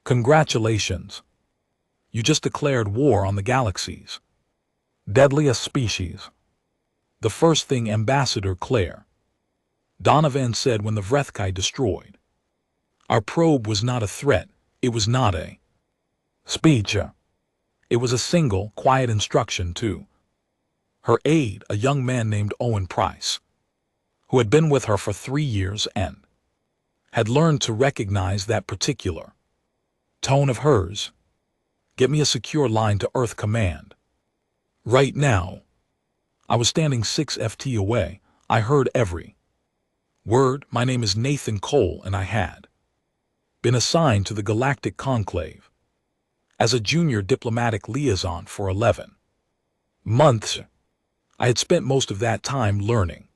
Congratulations. You just declared war on the galaxies. Deadliest species. The first thing Ambassador Claire Donovan said when the Vrethkai destroyed. Our probe was not a threat, it was not a speech. It was a single, quiet instruction to her aide, a young man named Owen Price, who had been with her for 3 years and had learned to recognize that particular tone of hers. Get me a secure line to Earth Command. Right now. I was standing 6 FT away. I heard every word. My name is Nathan Cole, and I had been assigned to the Galactic Conclave as a junior diplomatic liaison for 11 months. I had spent most of that time learning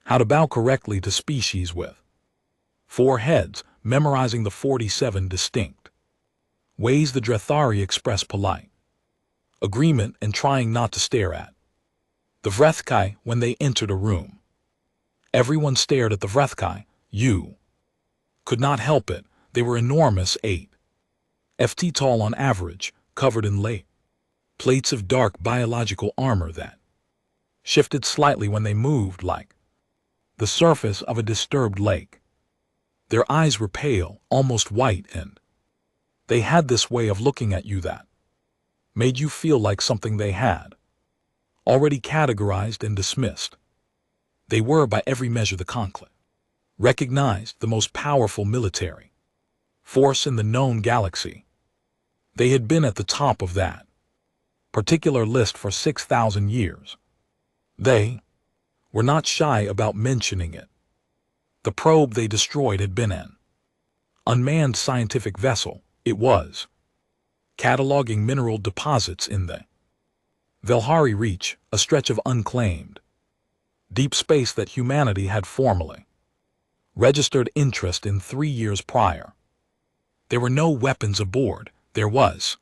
how to bow correctly to species with 4 heads, memorizing the 47 distinct ways the Drethari express polite agreement and trying not to stare at the Vrethkai when they entered a room. Everyone stared at the Vrethkai. You could not help it. They were enormous, 8 FT tall on average, covered in plates of dark biological armor that shifted slightly when they moved, like the surface of a disturbed lake. Their eyes were pale, almost white, and they had this way of looking at you that made you feel like something they had already categorized and dismissed. They were, by every measure, the Conclave recognized the most powerful military force in the known galaxy. They had been at the top of that particular list for 6,000 years. They were not shy about mentioning it. The probe they destroyed had been an unmanned scientific vessel. It was cataloging mineral deposits in the Velhari Reach, a stretch of unclaimed deep space that humanity had formally registered interest in 3 years prior. There were no weapons aboard. There was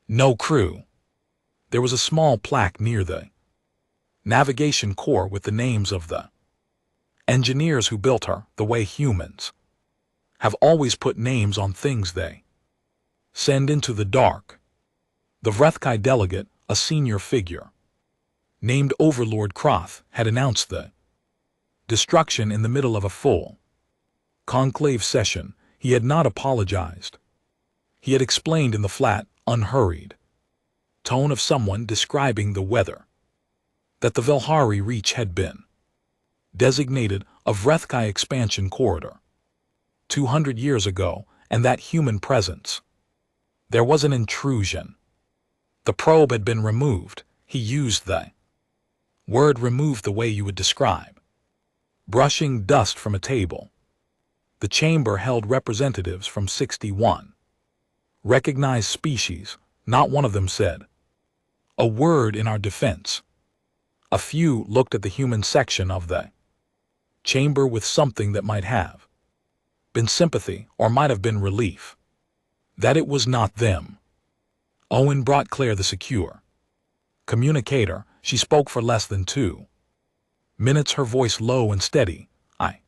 no crew. There was a small plaque near the navigation core with the names of the engineers who built her, the way humans have always put names on things they send into the dark. The Vrethkai delegate, a senior figure named Overlord Kroth, had announced the destruction in the middle of a full conclave session. He had not apologized. He had explained in the flat, unhurried tone of someone describing the weather that the Velhari Reach had been designated a Vrethkai expansion corridor 200 years ago, and that human presence. There was an intrusion. The probe had been removed. He used the word remove the way you would describe brushing dust from a table. The chamber held representatives from 61 recognized species. Not one of them said a word in our defense. A few looked at the human section of the chamber with something that might have been sympathy or might have been relief that it was not them. Owen brought Claire the secure communicator. She spoke for less than 2 minutes, her voice low and steady. I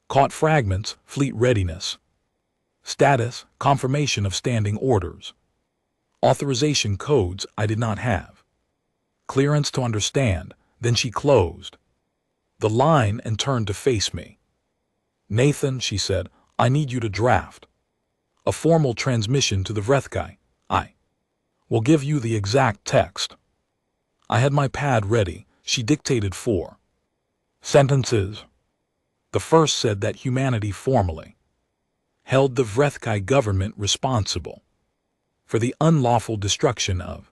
caught fragments: fleet readiness, status, confirmation of standing orders, authorization codes I did not have, clearance to understand. Then she closed the line and turned to face me. Nathan, she said, I need you to draft a formal transmission to the Vrethkai. I will give you the exact text. I had my pad ready. She dictated 4 sentences. The first said that humanity formally held the Vrethkai government responsible for the unlawful destruction of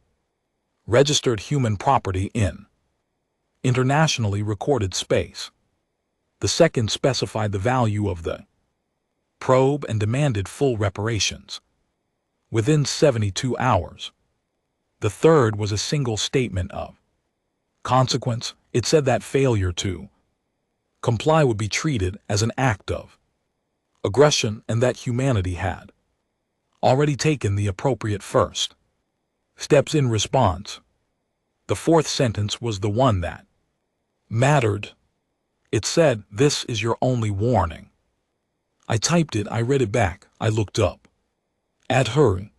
registered human property in internationally recorded space. The second specified the value of the probe and demanded full reparations within 72 hours. The third was a single statement of consequence. It said that failure to comply would be treated as an act of aggression and that humanity had already taken the appropriate first steps in response. The fourth sentence was the one that mattered. It said, "This is your only warning." I typed it, I read it back, I looked up. At her.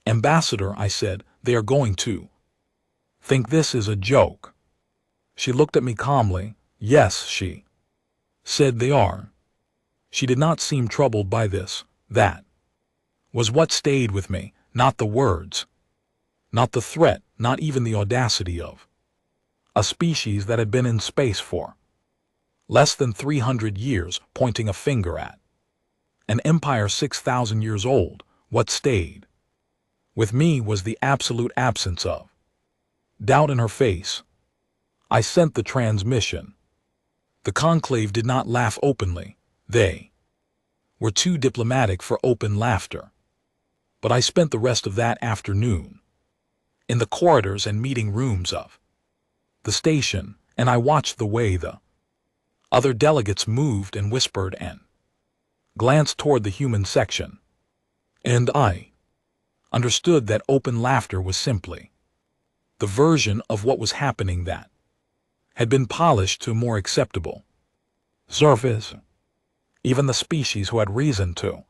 Ambassador, I said, they are going to think this is a joke. She looked at me calmly. Yes, she said they are. She did not seem troubled by this. That was what stayed with me, not the words, not the threat, not even the audacity of a species that had been in space for less than 300 years, pointing a finger at an empire 6,000 years old. What stayed with me was the absolute absence of doubt in her face. I sent the transmission. The conclave did not laugh openly. They were too diplomatic for open laughter. But I spent the rest of that afternoon in the corridors and meeting rooms of the station, and I watched the way the other delegates moved and whispered and glanced toward the human section. And I understood that open laughter was simply the version of what was happening that had been polished to a more acceptable surface. Even the species who had reason to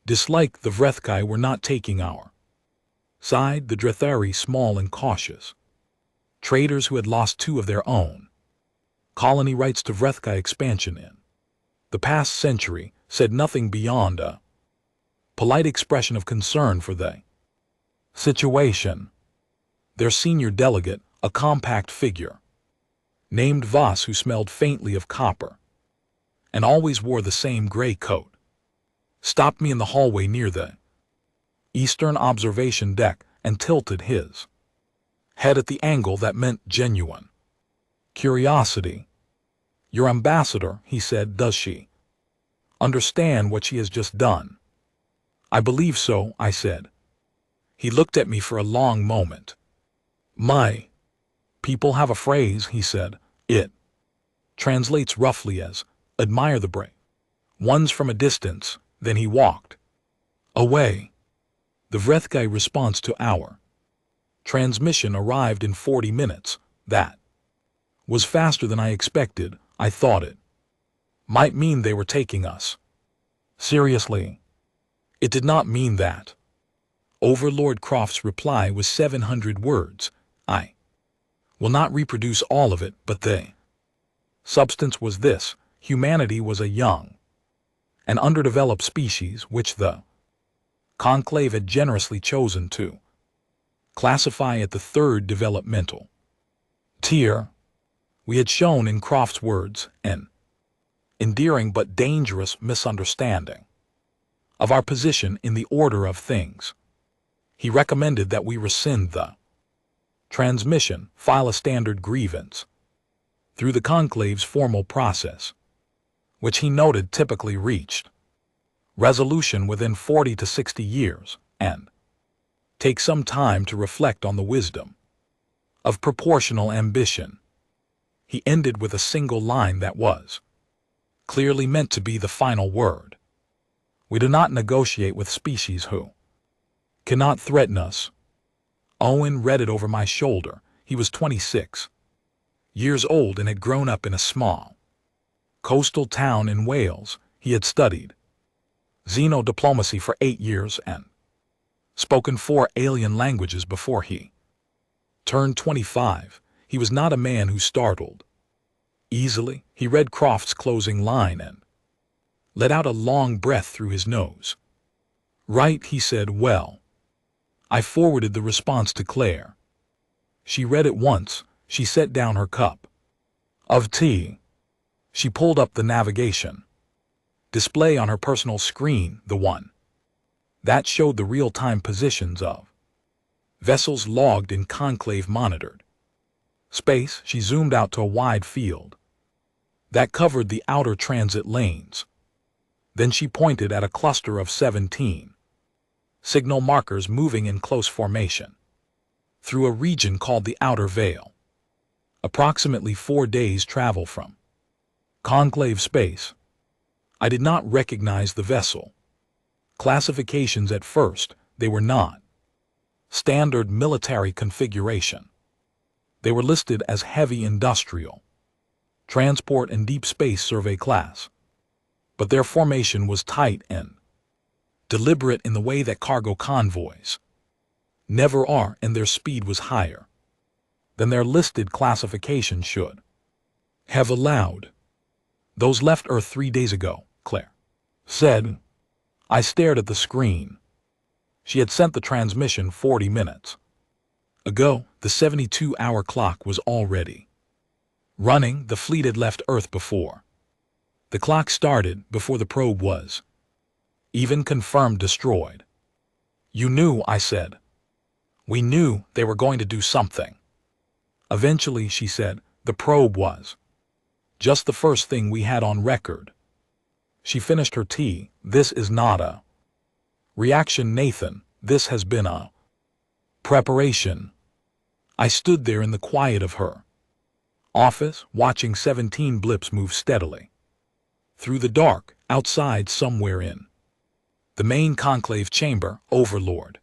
dislike the Vrethkai were not taking our side, the Drethari, small and cautious traders who had lost 2 of their own colony rights to Vrethkai expansion in the past century, said nothing beyond a polite expression of concern for the situation. Their senior delegate, a compact figure named Voss, who smelled faintly of copper and always wore the same gray coat, stopped me in the hallway near the eastern observation deck and tilted his head at the angle that meant genuine curiosity. Your ambassador, he said, does she understand what she has just done? I believe so, I said. He looked at me for a long moment. My people have a phrase, he said. It translates roughly as, admire the brave ones from a distance. Then he walked away. The Vrethkai response to our transmission arrived in 40 minutes. That was faster than I expected. I thought it might mean they were taking us seriously. It did not mean that. Overlord Croft's reply was 700 words. I will not reproduce all of it, but the substance was this: humanity was a young and underdeveloped species which the conclave had generously chosen to classify at the 3rd developmental tier. We had shown, in Croft's words, an endearing but dangerous misunderstanding of our position in the order of things. He recommended that we rescind the transmission, file a standard grievance through the conclave's formal process, which he noted typically reached resolution within 40 to 60 years, and take some time to reflect on the wisdom of proportional ambition. He ended with a single line that was clearly meant to be the final word. We do not negotiate with species who cannot threaten us. Owen read it over my shoulder. He was 26 years old and had grown up in a small coastal town in Wales. He had studied xenodiplomacy for 8 years and spoken 4 alien languages before he turned 25. He was not a man who startled easily. He read Croft's closing line and let out a long breath through his nose. Right, he said. Well, I forwarded the response to Claire. She read it once. She set down her cup of tea. She pulled up the navigation display on her personal screen, the one that showed the real-time positions of vessels logged in conclave monitored space. She zoomed out to a wide field that covered the outer transit lanes. Then she pointed at a cluster of 17 signal markers moving in close formation through a region called the Outer Veil, approximately 4 days' travel from conclave space. I did not recognize the vessel classifications at first. They were not standard military configuration. They were listed as heavy industrial, transport and deep space survey class, but their formation was tight and deliberate in the way that cargo convoys never are, and their speed was higher than their listed classification should have allowed. "Those left Earth 3 days ago," Claire said. I stared at the screen. She had sent the transmission 40 minutes ago. The 72-hour clock was already running. The fleet had left Earth before the clock started, before the probe was even confirmed destroyed. "You knew," I said. "We knew they were going to do something eventually," she said. "The probe was just the first thing we had on record." She finished her tea. "This is not a reaction, Nathan. This has been a preparation." I stood there in the quiet of her office, watching 17 blips move steadily through the dark. Outside, somewhere in the main conclave chamber, Overlord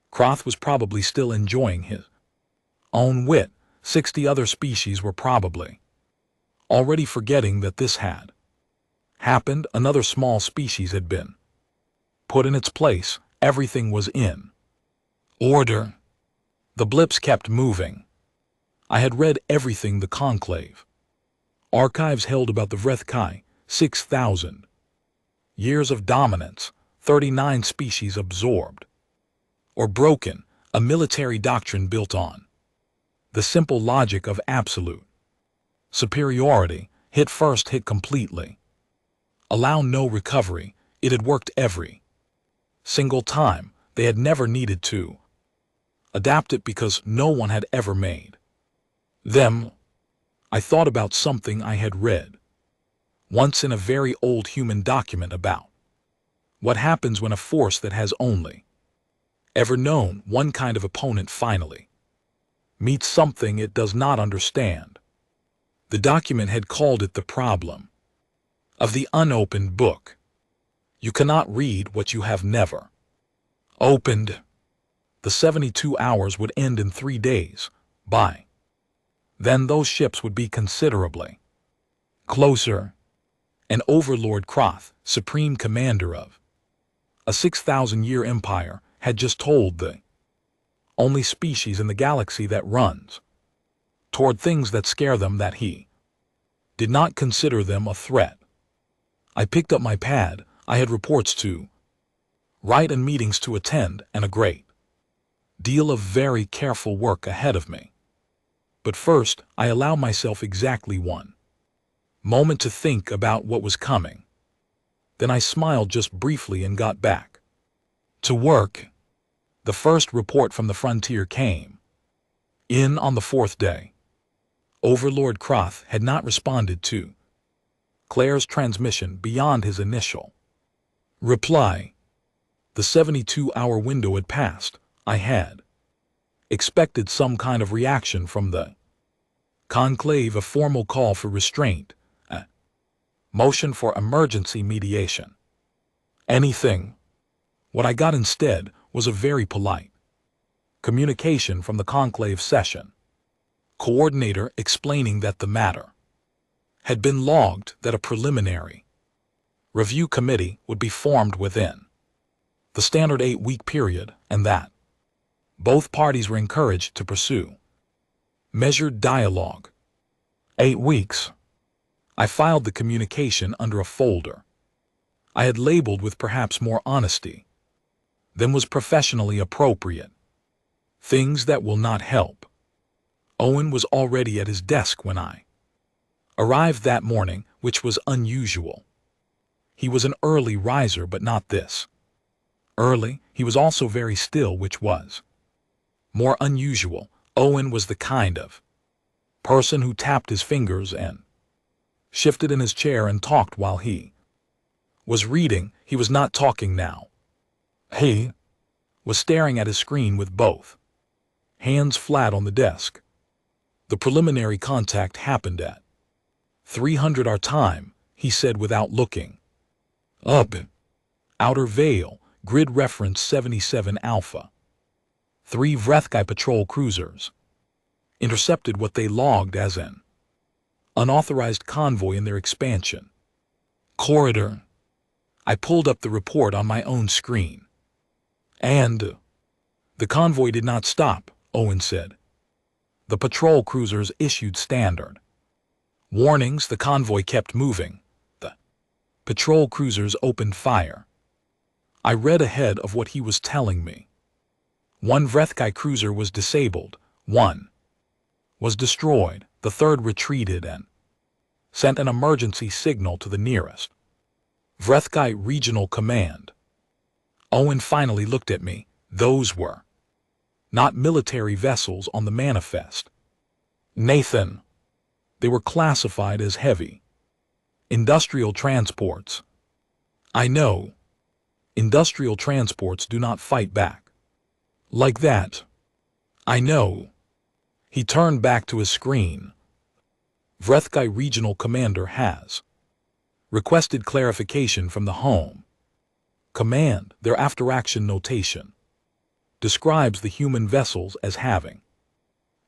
Croth was probably still enjoying his own wit. 60 other species were probably already forgetting that this had happened. Another small species had been put in its place. Everything was in order. The blips kept moving. I had read everything the conclave archives held about the Vrethkai. 6,000 years of dominance, 39 species absorbed or broken, a military doctrine built on the simple logic of absolute superiority. Hit first, hit completely, allow no recovery. It had worked every single time. They had never needed to adapt it because no one had ever made them. I thought about something I had read once in a very old human document about what happens when a force that has only ever known one kind of opponent finally meets something it does not understand. The document had called it the problem of the unopened book. You cannot read what you have never opened. The 72 hours would end in 3 days. By then those ships would be considerably closer. And Overlord Croth, supreme commander of a 6,000-year empire, had just told the only species in the galaxy that runs toward things that scare them that he did not consider them a threat. I picked up my pad. I had reports to write and meetings to attend, and a great deal of very careful work ahead of me. But first, I allow myself exactly one moment to think about what was coming. Then I smiled just briefly and got back to work. The first report from the frontier came in on the 4th day. Overlord Croth had not responded to Claire's transmission beyond his initial reply. The 72-hour window had passed. I had expected some kind of reaction from the conclave, a formal call for restraint, a motion for emergency mediation. Anything. What I got instead was a very polite communication from the conclave session coordinator explaining that the matter had been logged, that a preliminary review committee would be formed within the standard 8-week period, and that both parties were encouraged to pursue measured dialogue. 8 weeks. I filed the communication under a folder I had labeled with perhaps more honesty than was professionally appropriate. Things that will not help. Owen was already at his desk when I arrived that morning, which was unusual. He was an early riser, but not this early. He was also very still, which was more unusual. Owen was the kind of person who tapped his fingers and shifted in his chair and talked while he was reading. He was not talking now. He was staring at his screen with both hands flat on the desk. The preliminary contact happened at 300 our time, he said without looking up. Outer Veil, grid reference 77 Alpha. 3 Vrethkai patrol cruisers intercepted what they logged as an unauthorized convoy in their expansion corridor. I pulled up the report on my own screen. And the convoy did not stop, Owen said. The patrol cruisers issued standard warnings. The convoy kept moving. The patrol cruisers opened fire. I read ahead of what he was telling me. One Vrethkai cruiser was disabled, one was destroyed, the third retreated and sent an emergency signal to the nearest Vrethkai Regional Command. Owen finally looked at me. Those were not military vessels on the manifest, Nathan. They were classified as heavy industrial transports. I know. Industrial transports do not fight back like that. I know. He turned back to his screen. Vrethkai Regional Commander has requested clarification from the Home Command. Their after-action notation describes the human vessels as having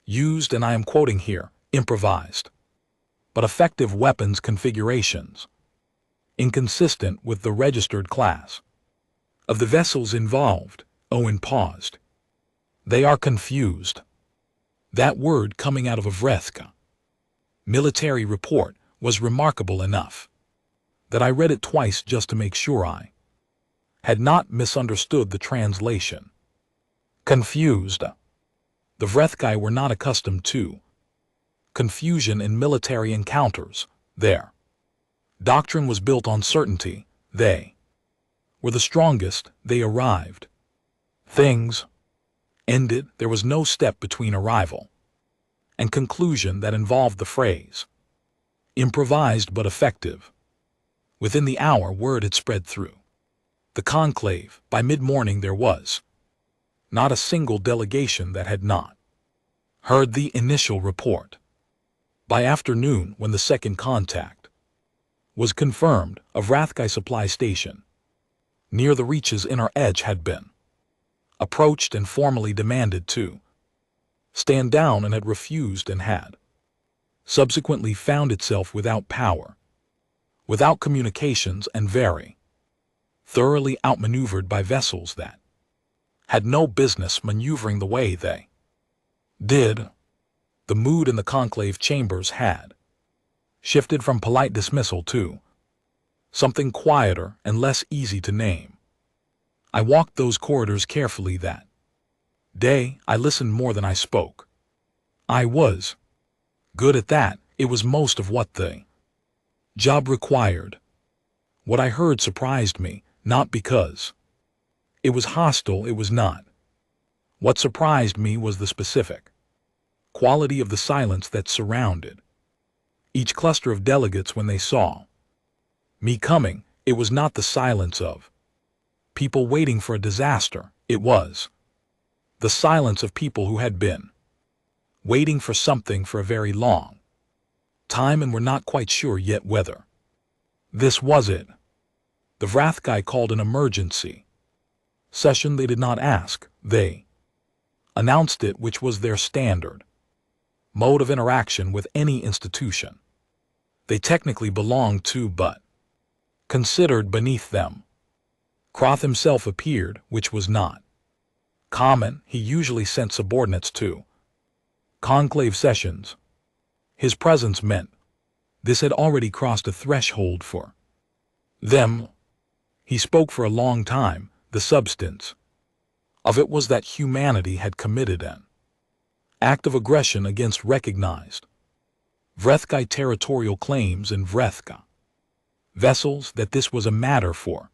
used, and I am quoting here, improvised but effective weapons configurations, inconsistent with the registered class of the vessels involved. Owen paused. They are confused. That word coming out of a Vrethka military report was remarkable enough that I read it twice just to make sure I had not misunderstood the translation. Confused. The Vrethkai were not accustomed to confusion in military encounters. Their doctrine was built on certainty. They were the strongest. They arrived. Things ended. There was no step between arrival and conclusion that involved the phrase improvised but effective. Within the hour, word had spread through the conclave. By mid-morning there was not a single delegation that had not heard the initial report. By afternoon, when the second contact was confirmed, a Vrethkai supply station near the Reach's inner edge had been approached and formally demanded to stand down, and had refused, and had subsequently found itself without power, without communications, and very thoroughly outmaneuvered by vessels that had no business maneuvering the way they did. The mood in the conclave chambers had shifted from polite dismissal to something quieter and less easy to name. I walked those corridors carefully that day. I listened more than I spoke. I was good at that. It was most of what the job required. What I heard surprised me, not because it was hostile. It was not. What surprised me was the specific quality of the silence that surrounded each cluster of delegates when they saw me coming. It was not the silence of people waiting for a disaster. It was the silence of people who had been waiting for something for a very long time and were not quite sure yet whether this was it. The Vrethkai called an emergency session. They did not ask. They announced it, which was their standard mode of interaction with any institution they technically belonged to but considered beneath them. Kroth himself appeared, which was not common. He usually sent subordinates to conclave sessions. His presence meant this had already crossed a threshold for them. He spoke for a long time. The substance of it was that humanity had committed an act of aggression against recognized Vrethkai territorial claims and Vrethka vessels, that this was a matter for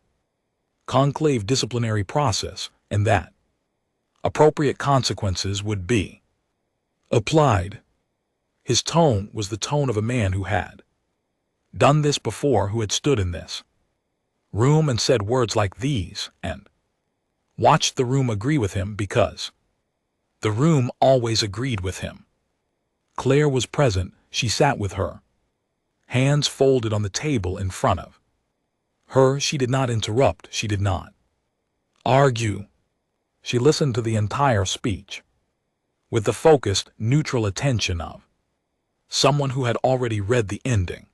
conclave disciplinary process, and that appropriate consequences would be applied. His tone was the tone of a man who had done this before, who had stood in this room and said words like these, and watched the room agree with him because the room always agreed with him. Claire was present. She sat with her hands folded on the table in front of her. She did not interrupt. She did not argue. She listened to the entire speech with the focused, neutral attention of someone who had already read the ending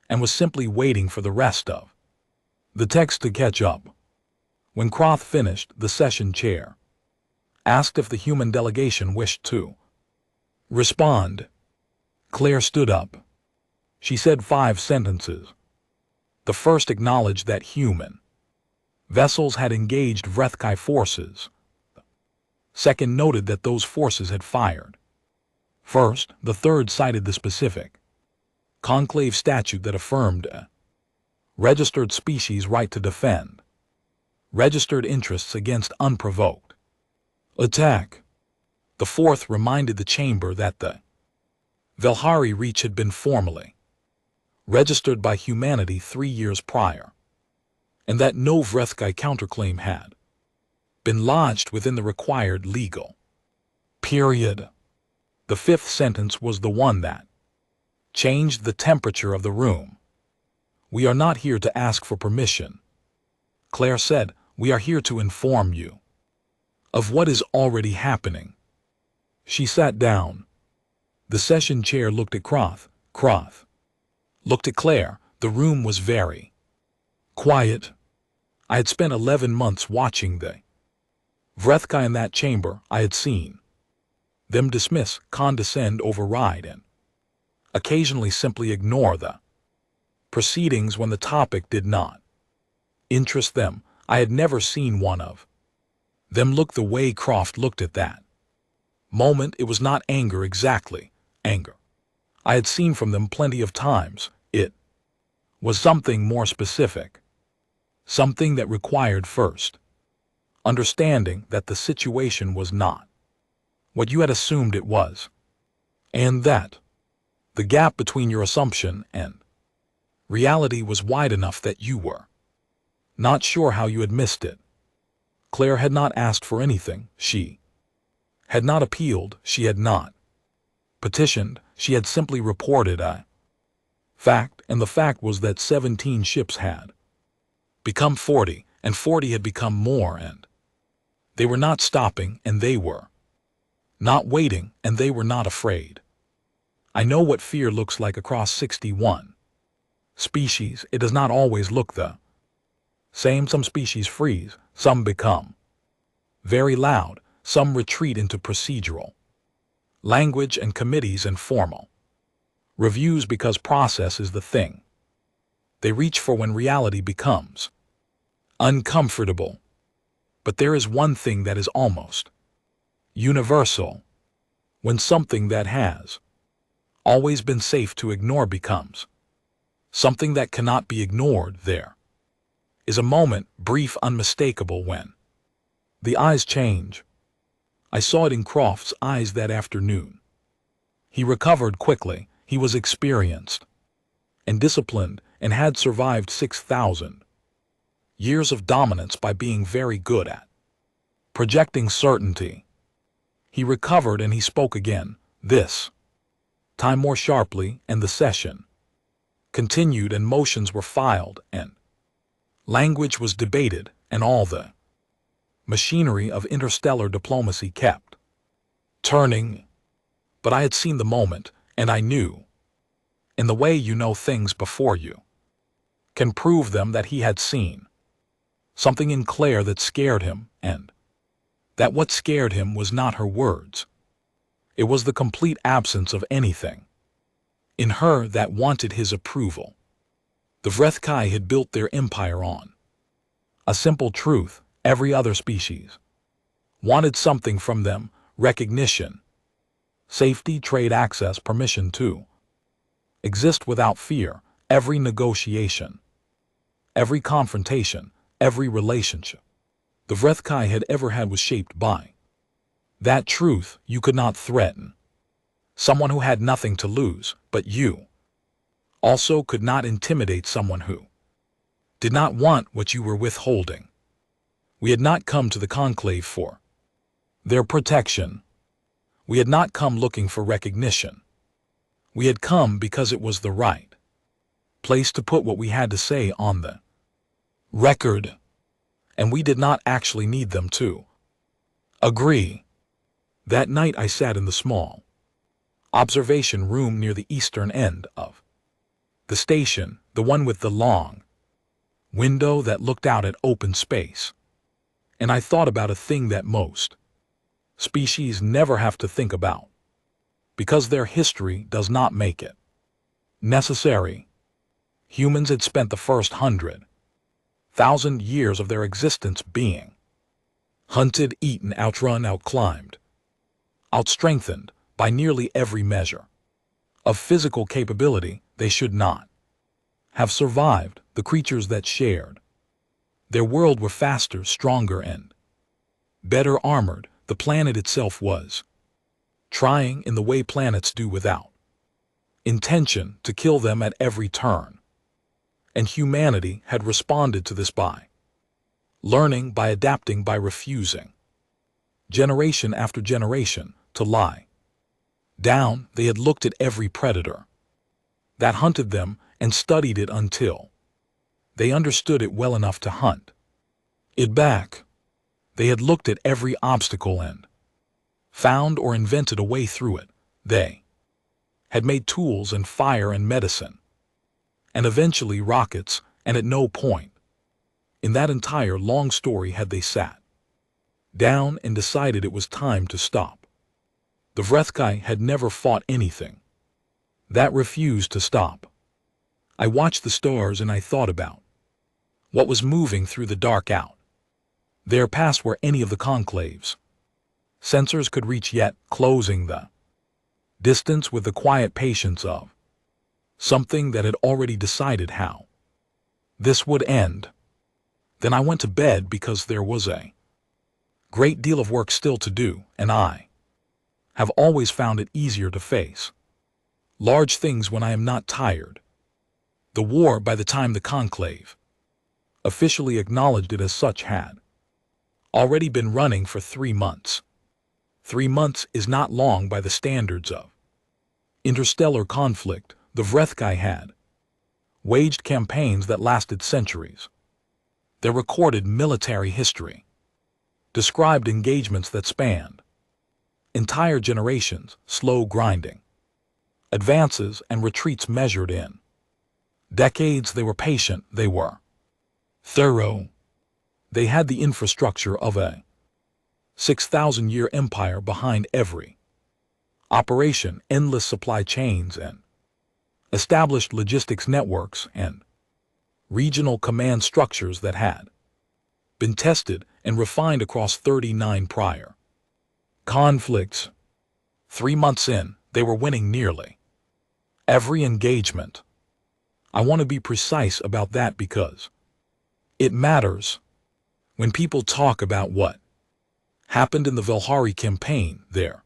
and was simply waiting for the rest of The text to catch up. When Croth finished, the session chair asked if the human delegation wished to respond. Claire stood up. She said 5 sentences. The first acknowledged that human vessels had engaged Vrethkai forces. Second noted that those forces had fired. First, the third cited the specific conclave statute that affirmed a registered species' right to defend registered interests against unprovoked attack. The fourth reminded the chamber that the Velhari Reach had been formally registered by humanity 3 years prior, and that no Vrethkai counterclaim had been lodged within the required legal period. The fifth sentence was the one that changed the temperature of the room. "We are not here to ask for permission," Claire said. "We are here to inform you of what is already happening." She sat down. The session chair looked at Croth. Croth looked at Claire. The room was very quiet. I had spent 11 months watching the Vrethkai in that chamber. I had seen them dismiss, condescend, override, and occasionally simply ignore the proceedings when the topic did not interest them. I had never seen one of them look the way Croft looked at that moment. It was not anger exactly, anger I had seen from them plenty of times. It was something more specific, something that required first understanding that the situation was not what you had assumed it was, and that the gap between your assumption and reality was wide enough that you were not sure how you had missed it. Claire had not asked for anything. She had not appealed. She had not petitioned. She had simply reported a fact, and the fact was that 17 ships had become 40, and 40 had become more, and they were not stopping, and they were not waiting, and they were not afraid. I know what fear looks like across 61 species. It does not always look the same. Some species freeze, some become very loud, some retreat into procedural language and committees and formal reviews because process is the thing they reach for when reality becomes uncomfortable. But there is one thing that is almost universal. When something that has always been safe to ignore becomes something that cannot be ignored, there is a moment, brief, unmistakable, when the eyes change. I saw it in Croft's eyes that afternoon. He recovered quickly. He was experienced and disciplined and had survived 6,000 years of dominance by being very good at projecting certainty. He recovered and he spoke again, this time more sharply, and the session continued and motions were filed and language was debated and all the machinery of interstellar diplomacy kept turning. But I had seen the moment, and I knew, in the way you know things before you can prove them, that he had seen something in Claire that scared him, and that what scared him was not her words. It was the complete absence of anything in her that wanted his approval. The Vrethkai had built their empire on a simple truth: every other species wanted something from them: recognition, safety, trade, access, permission to exist without fear. Every negotiation, every confrontation, every relationship the Vrethkai had ever had was shaped by that truth. You could not threaten someone who had nothing to lose, but you also could not intimidate someone who did not want what you were withholding. We had not come to the conclave for their protection. We had not come looking for recognition. We had come because it was the right place to put what we had to say on the record, and we did not actually need them to agree. That night I sat in the small observation room near the eastern end of the station, the one with the long window that looked out at open space. And I thought about a thing that most species never have to think about, because their history does not make it necessary. Humans had spent the first 100,000 years of their existence being hunted, eaten, outrun, outclimbed, outstrengthened by nearly every measure of physical capability. They should not have survived. The creatures that shared their world were faster, stronger, and better armored. The planet itself was trying, in the way planets do, without intention, to kill them at every turn. And humanity had responded to this by learning, by adapting, by refusing, generation after generation, to lie down. They had looked at every predator that hunted them and studied it until they understood it well enough to hunt it back. They had looked at every obstacle and found or invented a way through it. They had made tools and fire and medicine, and eventually rockets, and at no point in that entire long story had they sat down and decided it was time to stop. The Vrethkai had never fought anything that refused to stop. I watched the stars and I thought about what was moving through the dark out there, past where any of the conclave's sensors could reach, yet closing the distance with the quiet patience of something that had already decided how this would end. Then I went to bed because there was a great deal of work still to do, and I have always found it easier to face large things when I am not tired. The war, by the time the conclave officially acknowledged it as such, had already been running for 3 months. 3 months is not long by the standards of interstellar conflict. The Vrethkai had waged campaigns that lasted centuries. Their recorded military history described engagements that spanned entire generations, slow grinding advances and retreats measured in decades. They were patient, they were thorough. They had the infrastructure of a 6,000-year empire behind every operation, endless supply chains and established logistics networks and regional command structures that had been tested and refined across 39 prior conflicts. 3 months in, they were winning nearly every engagement. I want to be precise about that because it matters. When people talk about what happened in the Velhari campaign, there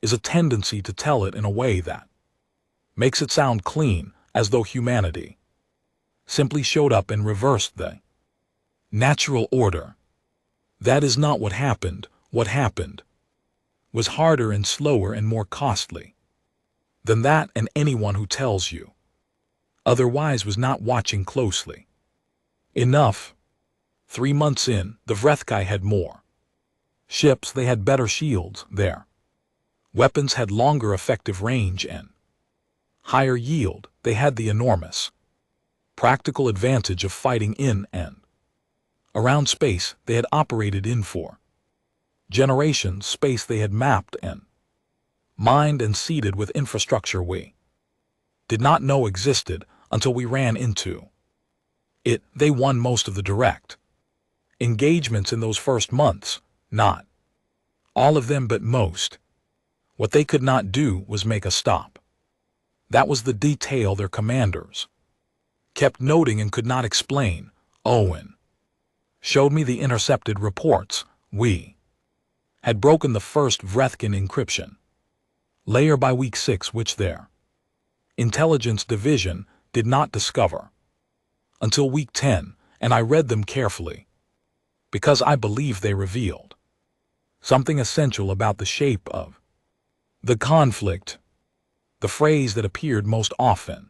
is a tendency to tell it in a way that makes it sound clean, as though humanity simply showed up and reversed the natural order. That is not what happened. What happened was harder and slower and more costly than that, and anyone who tells you otherwise was not watching closely enough. 3 months in, the Vrethkai had more ships, they had better shields, their weapons had longer effective range and higher yield. They had the enormous practical advantage of fighting in and around space they had operated in for generations, space they had mapped and mined and seeded with infrastructure we did not know existed until we ran into it. They won most of the direct engagements in those first months, not all of them, but most. What they could not do was make a stop. That was the detail their commanders kept noting and could not explain. Owen showed me the intercepted reports. We had broken the first Vrethkin encryption layer by week 6, which their intelligence division did not discover until week 10, and I read them carefully because I believe they revealed something essential about the shape of the conflict. The phrase that appeared most often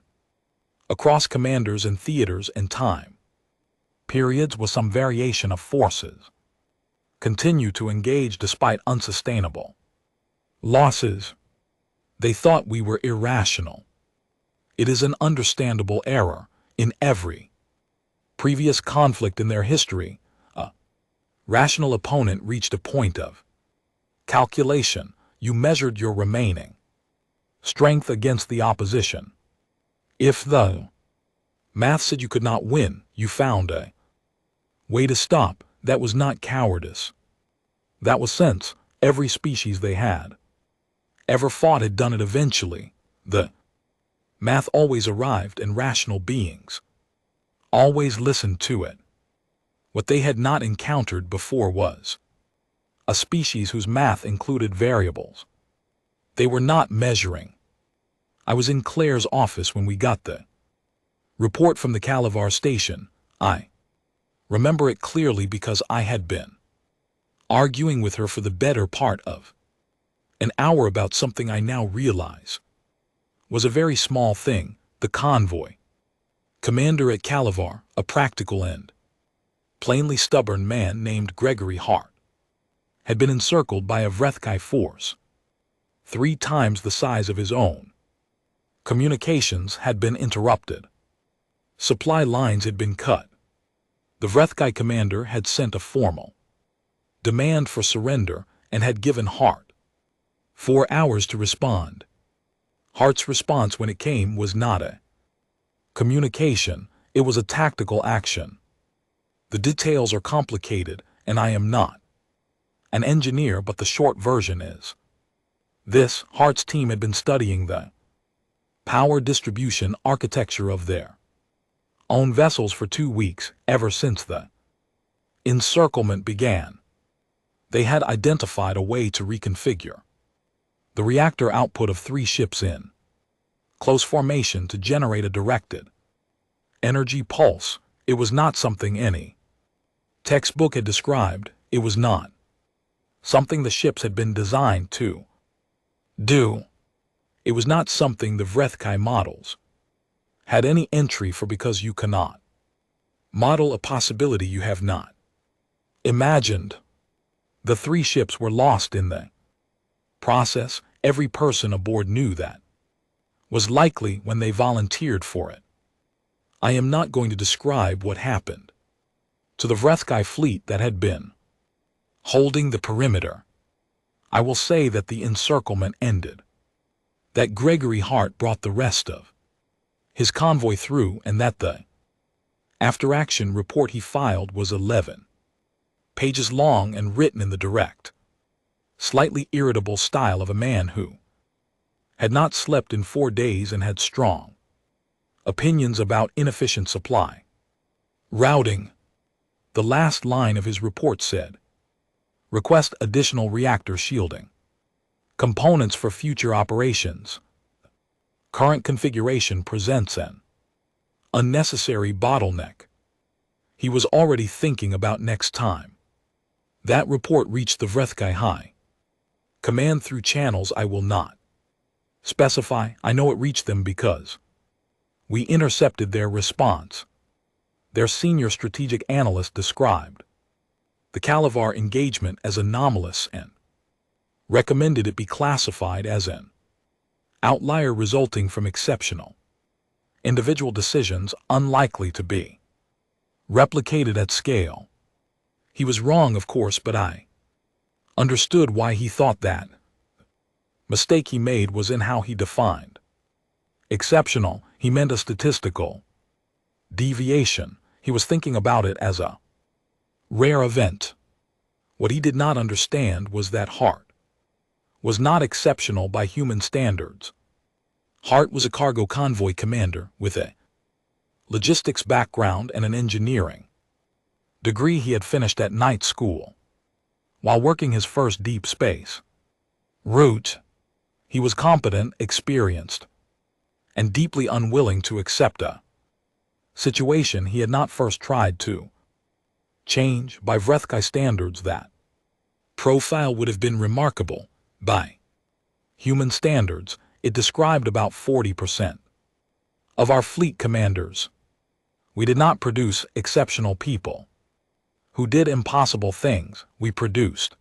across commanders and theaters and time periods was some variation of forces continue to engage despite unsustainable losses. They thought we were irrational. It is an understandable error in every previous conflict in their history, a rational opponent reached a point of calculation. You measured your remaining strength against the opposition. If the math said you could not win, you found a way to stop. That was not cowardice. That was sense. Every species they had ever fought had done it eventually. The math always arrived, and rational beings always listened to it. What they had not encountered before was a species whose math included variables they were not measuring. I was in Claire's office when we got the report from the Calavar station. I remember it clearly because I had been arguing with her for the better part of an hour about something I now realize was a very small thing. The convoy commander at Calavar, a practical and plainly stubborn man named Gregory Hart, had been encircled by a Vrethkai force 3 times the size of his own. Communications had been interrupted. Supply lines had been cut. The Vrethkai commander had sent a formal demand for surrender and had given Hart 4 hours to respond. Hart's response when it came was not a communication, it was a tactical action. The details are complicated, and I am not an engineer, but the short version is this: Hart's team had been studying the power distribution architecture of their own vessels for 2 weeks, ever since the encirclement began. They had identified a way to reconfigure the reactor output of 3 ships in close formation to generate a directed energy pulse. It was not something any textbook had described. It was not something the ships had been designed to do. It was not something the Vrethkai models had any entry for, because you cannot model a possibility you have not imagined. The 3 ships were lost in the process. Every person aboard knew that was likely when they volunteered for it. I am not going to describe what happened to the Vrethkai fleet that had been holding the perimeter. I will say that the encirclement ended, that Gregory Hart brought the rest of his convoy through, and that the after-action report he filed was 11 pages long and written in the direct, slightly irritable style of a man who had not slept in 4 days and had strong opinions about inefficient supply routing. The last line of his report said, "Request additional reactor shielding components for future operations. Current configuration presents an unnecessary bottleneck." He was already thinking about next time that report reached the Vrethkai High Command through channels I will not specify. I know it reached them because we intercepted their response. Their senior strategic analyst described the Calavar engagement as anomalous and recommended it be classified as an outlier resulting from exceptional individual decisions unlikely to be replicated at scale. He was wrong, of course, but I understood why he thought that. Mistake he made was in how he defined exceptional. He meant a statistical deviation. He was thinking about it as a rare event. What he did not understand was that Hart was not exceptional by human standards. Hart was a cargo convoy commander with a logistics background and an engineering degree he had finished at night school. While working his first deep space route, he was competent, experienced, and deeply unwilling to accept a situation he had not first tried to change. By Vrethkai standards, that profile would have been remarkable. By human standards, it described about 40% of our fleet commanders. We did not produce exceptional people who did impossible things. We produced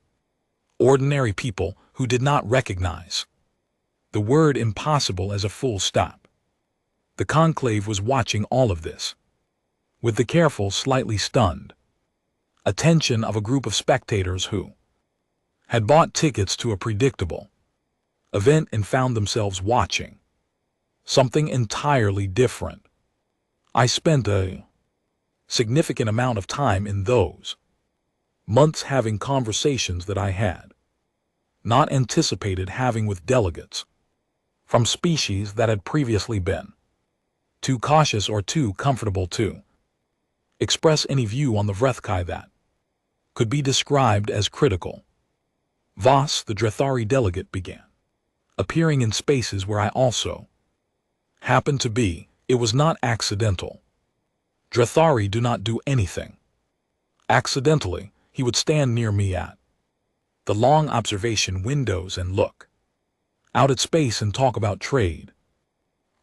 ordinary people who did not recognize the word impossible as a full stop. The conclave was watching all of this with the careful, slightly stunned attention of a group of spectators who had bought tickets to a predictable event and found themselves watching something entirely different. I spent a significant amount of time in those months having conversations that I had not anticipated having with delegates from species that had previously been too cautious or too comfortable to express any view on the Vrethkai that could be described as critical. Voss, the Drethari delegate, began appearing in spaces where I also happened to be. It was not accidental. Drethari do not do anything accidentally. He would stand near me at the long observation windows and look out at space and talk about trade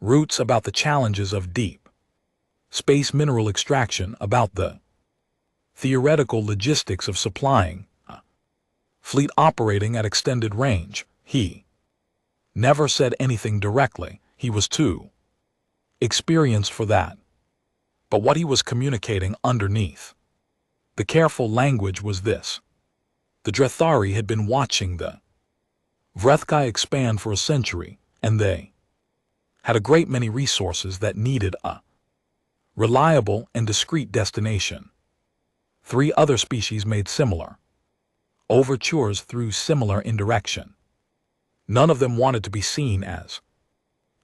routes, about the challenges of deep space mineral extraction, about the theoretical logistics of supplying a fleet operating at extended range. He never said anything directly. He was too experienced for that. But what he was communicating underneath the careful language was this: the Drethari had been watching the Vrethkai expand for a century, and they had a great many resources that needed a reliable and discreet destination. 3 other species made similar overtures through similar indirection. None of them wanted to be seen as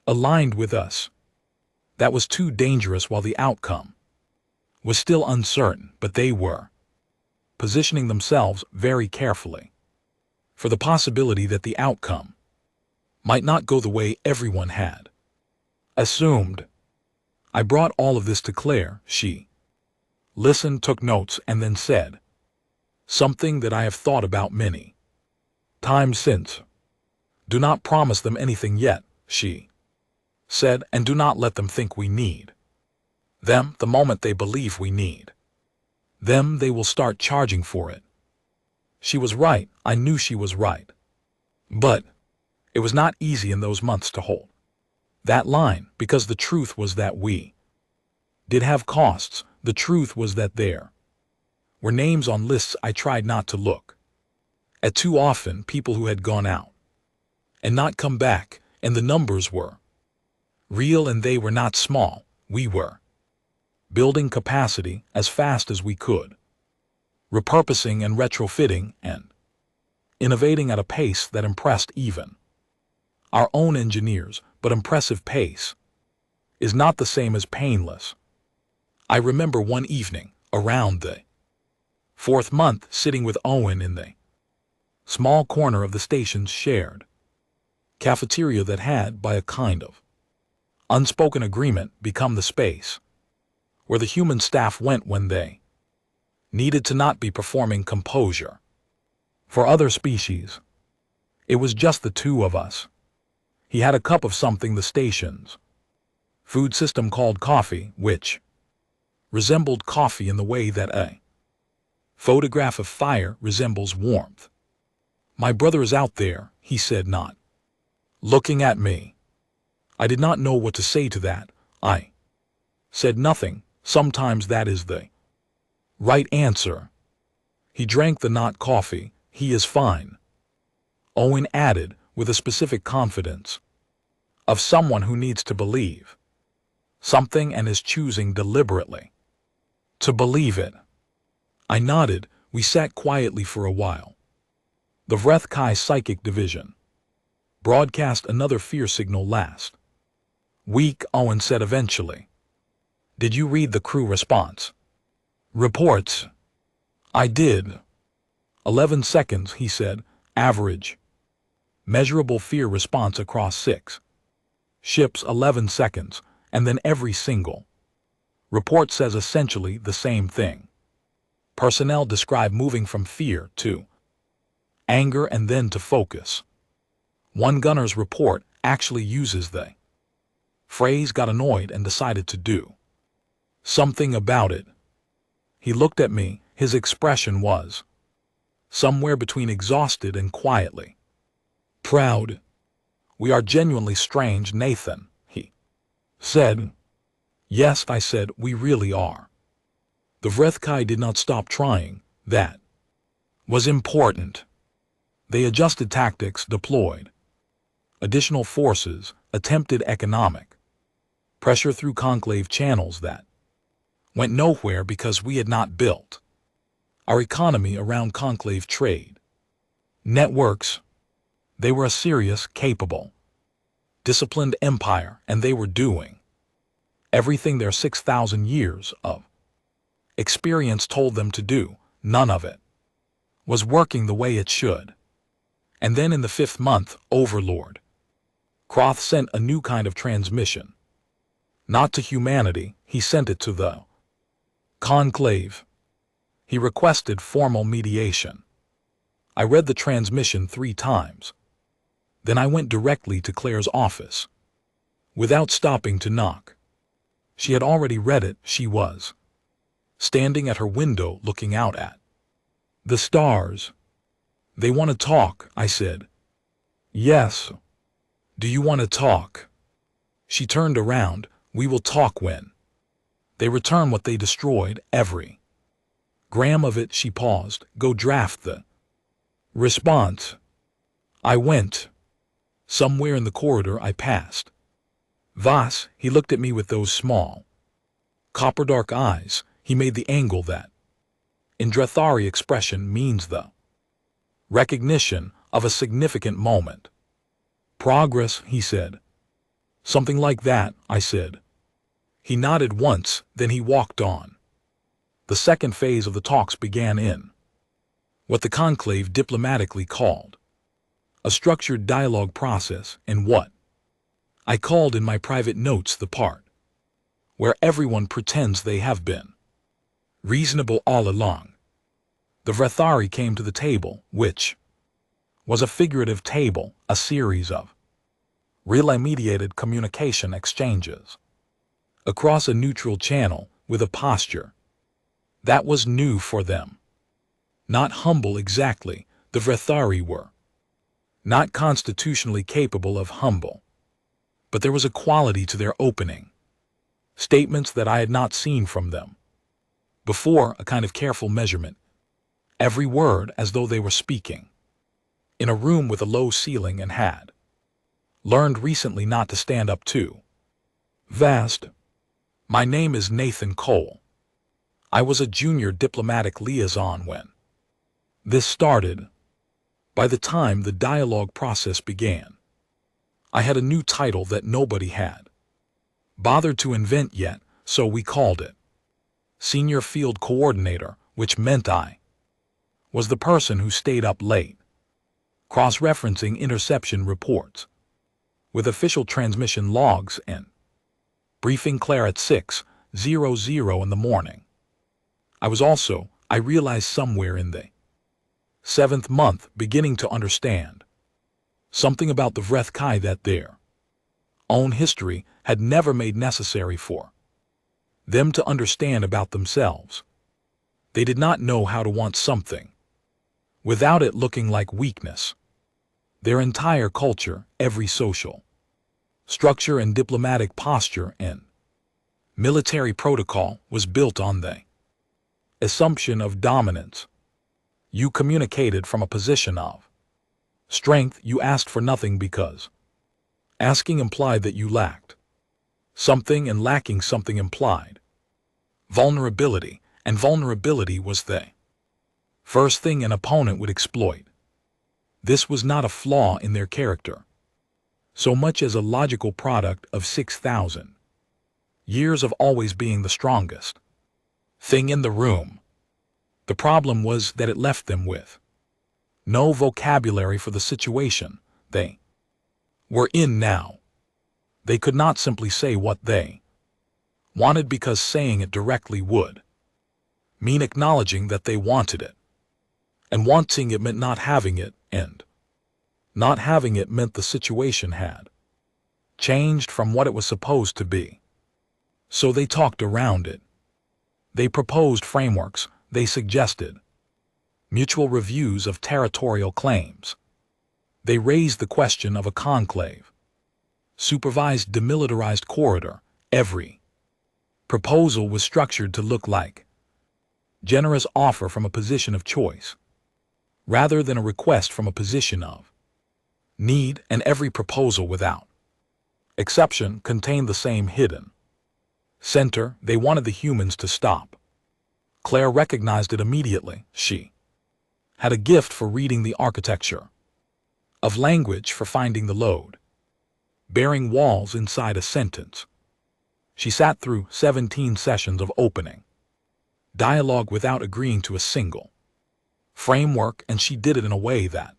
aligned with us. That was too dangerous while the outcome was still uncertain, but they were positioning themselves very carefully for the possibility that the outcome might not go the way everyone had assumed. I brought all of this to Claire. She listened, took notes, and then said something that I have thought about many times since. Do not promise them anything yet, she said, and do not let them think we need them. The moment they believe we need them, they will start charging for it. She was right. I knew she was right. But it was not easy in those months to hold that line, because the truth was that we did have costs. The truth was that there were names on lists I tried not to look at too often, people who had gone out and not come back, and the numbers were real and they were not small. We were building capacity as fast as we could, repurposing and retrofitting and innovating at a pace that impressed even our own engineers. But impressive pace is not the same as painless. I remember one evening around the 4th month sitting with Owen in the small corner of the station's shared cafeteria that had, by a kind of unspoken agreement, become the space where the human staff went when they needed to not be performing composure for other species. It was just the 2 of us. He had a cup of something the station's food system called coffee, which resembled coffee in the way that a photograph of fire resembles warmth. My brother is out there, he said, not looking at me. I did not know what to say to that. I said nothing. Sometimes that is the right answer. He drank the not coffee. He is fine, Owen added with a specific confidence of someone who needs to believe something and is choosing deliberately to believe it. I nodded. We sat quietly for a while. The Vrethkai Psychic Division broadcast another fear signal last week, Owen said eventually. Did you read the crew response reports? I did. 11 seconds, he said. Average measurable fear response across 6 ships, 11 seconds, and then every single report says essentially the same thing. Personnel describe moving from fear to anger and then to focus. One gunner's report actually uses the phrase "got annoyed and decided to do something about it." He looked at me. His expression was somewhere between exhausted and quietly proud. "We are genuinely strange, Nathan," he said. "Yes," I said, "we really are." The Vrethkai did not stop trying. That was important. They adjusted tactics, deployed additional forces, attempted economic pressure through conclave channels that went nowhere because we had not built our economy around conclave trade networks. They were a serious, capable, disciplined empire, and they were doing everything their 6,000 years of experience told them to do. None of it was working the way it should. And then in the 5th month, Overlord Kroth sent a new kind of transmission. Not to humanity, he sent it to the conclave. He requested formal mediation. I read the transmission 3 times. Then I went directly to Claire's office, without stopping to knock. She had already read it. She was standing at her window looking out at the stars. "They want to talk," I said. "Yes. Do you want to talk?" She turned around. "We will talk when they return what they destroyed, every gram of it." She paused. "Go draft the response." I went. Somewhere in the corridor I passed Vas. He looked at me with those small, copper-dark eyes. He made the angle that, in Drethari expression, means the recognition of a significant moment. "Progress," he said. "Something like that," I said. He nodded once, then he walked on. The second phase of the talks began in what the conclave diplomatically called a structured dialogue process, and what I called in my private notes the part where everyone pretends they have been reasonable all along. The Vrethari came to the table, which was a figurative table, a series of relay-mediated communication exchanges across a neutral channel with a posture that was new for them. Not humble exactly, the Vrethari were not constitutionally capable of humble, but there was a quality to their opening statements that I had not seen from them before, a kind of careful measurement, every word as though they were speaking in a room with a low ceiling, and had learned recently not to stand up too vast. "My name is Nathan Cole. I was a junior diplomatic liaison when this started. By the time the dialogue process began, I had a new title that nobody had bothered to invent yet, so we called it Senior Field Coordinator, which meant I was the person who stayed up late, cross-referencing interception reports with official transmission logs and briefing Claire at 6:00 in the morning. I was also, I realized somewhere in the 7th month, beginning to understand something about the Vrethkai that their own history had never made necessary for them to understand about themselves. They did not know how to want something without it looking like weakness. Their entire culture, every social structure and diplomatic posture and military protocol was built on the assumption of dominance. You communicated from a position of strength. You asked for nothing because asking implied that you lacked something, and lacking something implied vulnerability, and vulnerability was the first thing an opponent would exploit. This was not a flaw in their character, so much as a logical product of 6,000 years of always being the strongest thing in the room. The problem was that it left them with no vocabulary for the situation they were in now. They could not simply say what they wanted, because saying it directly would mean acknowledging that they wanted it. And wanting it meant not having it, and not having it meant the situation had changed from what it was supposed to be. So they talked around it. They proposed frameworks. They suggested mutual reviews of territorial claims. They raised the question of a conclave supervised demilitarized corridor. Every proposal was structured to look like Generous offer from a position of choice, rather than a request from a position of need, and every proposal without exception contained the same hidden center. They wanted the humans to stop. Claire recognized it immediately. She had a gift for reading the architecture of language, for finding the load bearing walls inside a sentence. She sat through 17 sessions of opening dialogue without agreeing to a single framework, and she did it in a way that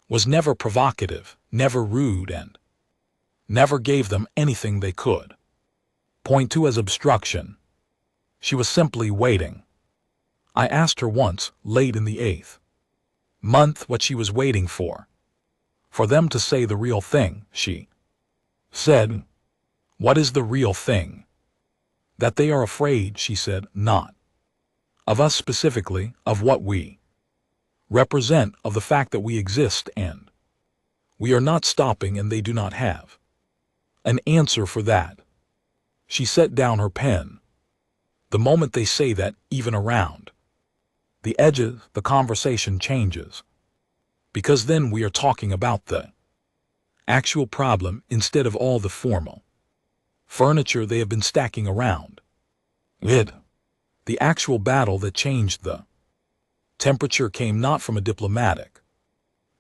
was never provocative, never rude, and never gave them anything they could point to as obstruction. She was simply waiting. I asked her once, late in the 8th month, what she was waiting for them to say the real thing. She said, "What is the real thing?" "That they are afraid," she said, "not of us specifically, of what we represent, of the fact that we exist, and we are not stopping, and they do not have an answer for that." She set down her pen. "The moment they say that, even around the edges, the conversation changes, because then we are talking about the actual problem instead of all the formal furniture they have been stacking around it. The actual battle that changed the temperature came not from a diplomatic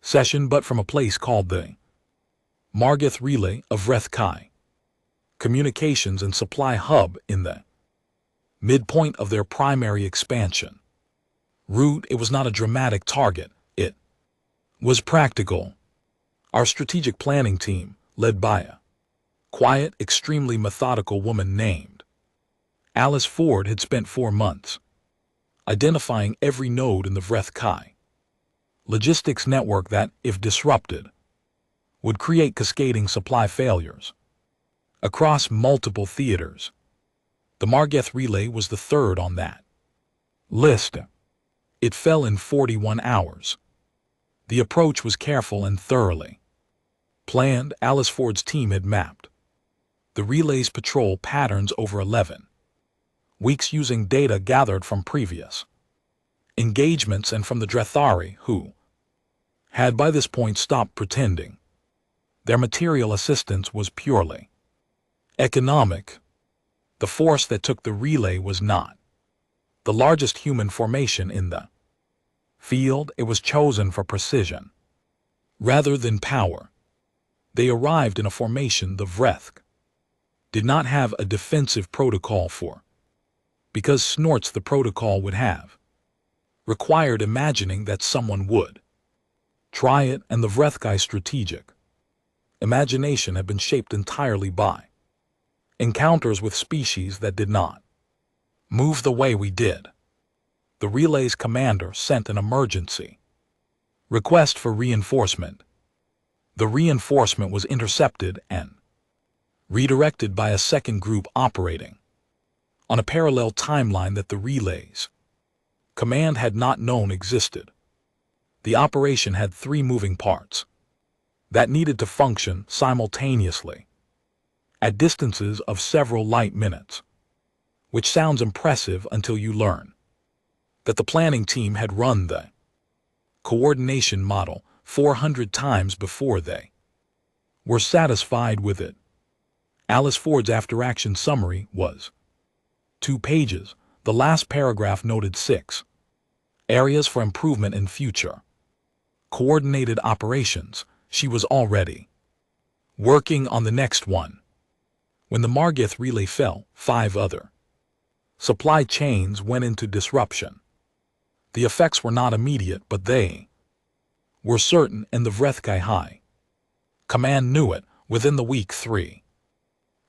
session, but from a place called the Margith Relay of Rethkai Communications and Supply Hub, in the midpoint of their primary expansion route. It was not a dramatic target, it was practical. Our strategic planning team, led by a quiet, extremely methodical woman named Alice Ford, had spent 4 months identifying every node in the Vrethkai logistics network that, if disrupted, would create cascading supply failures across multiple theaters. The Margeth Relay was the third on that list. It fell in 41 hours. The approach was careful and thoroughly planned. Alice Ford's team had mapped the relay's patrol patterns over 11 weeks using data gathered from previous engagements and from the Drethari, who had by this point stopped pretending their material assistance was purely economic. The force that took the relay was not the largest human formation in the field. It was chosen for precision rather than power. They arrived in a formation the Vrethk did not have a defensive protocol for, because snorts the protocol would have required imagining that someone would try it, and the Vrethkai strategic imagination had been shaped entirely by encounters with species that did not move the way we did. The relay's commander sent an emergency request for reinforcement. The reinforcement was intercepted and redirected by a second group operating on a parallel timeline that the relay's command had not known existed. The operation had 3 moving parts that needed to function simultaneously at distances of several light minutes, which sounds impressive until you learn that the planning team had run the coordination model 400 times before they were satisfied with it. Alice Ford's after-action summary was 2 pages. The last paragraph noted 6 areas for improvement in future coordinated operations. She was already working on the next one. When the Margith relay fell, 5 other supply chains went into disruption. The effects were not immediate, but they were certain, and the Vrethkai High Command knew it. Within the week, 3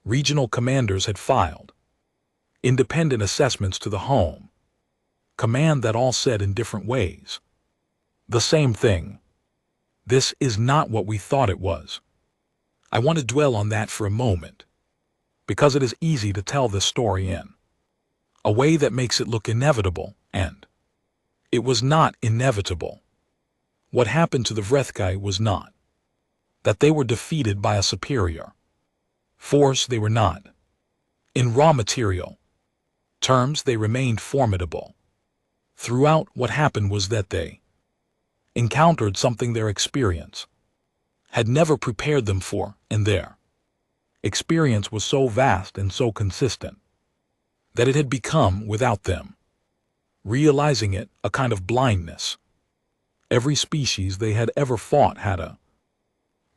regional commanders had filed independent assessments to the Home Command that all said in different ways the same thing: "This is not what we thought it was." I want to dwell on that for a moment, because it is easy to tell this story in a way that makes it look inevitable, and it was not inevitable. What happened to the Vrethkai was not that they were defeated by a superior force. They were not. In raw material terms, they remained formidable. Throughout, what happened was that they encountered something their experience had never prepared them for, and their experience was so vast and so consistent that it had become, without them realizing it, a kind of blindness. Every species they had ever fought had a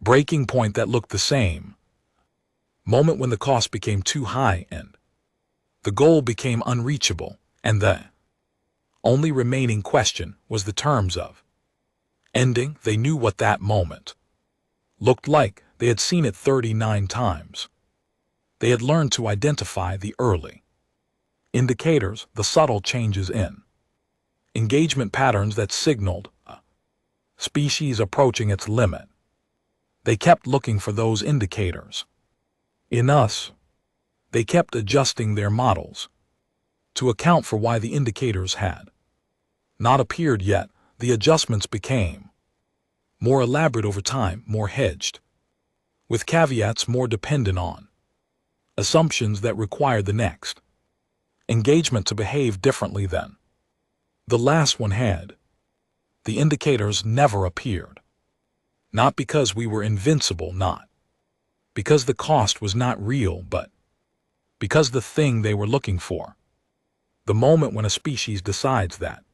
breaking point that looked the same, moment when the cost became too high and the goal became unreachable, and the only remaining question was the terms of ending. They knew what that moment looked like. They had seen it 39 times. They had learned to identify the early indicators, the subtle changes in engagement patterns that signaled a species approaching its limit. They kept looking for those indicators. In us, they kept adjusting their models to account for why the indicators had not appeared yet. The adjustments became more elaborate over time, more hedged, with caveats more dependent on assumptions that required the next engagement to behave differently than the last one had. The indicators never appeared. Not because we were invincible, not because the cost was not real, but because the thing they were looking for, the moment when a species decides that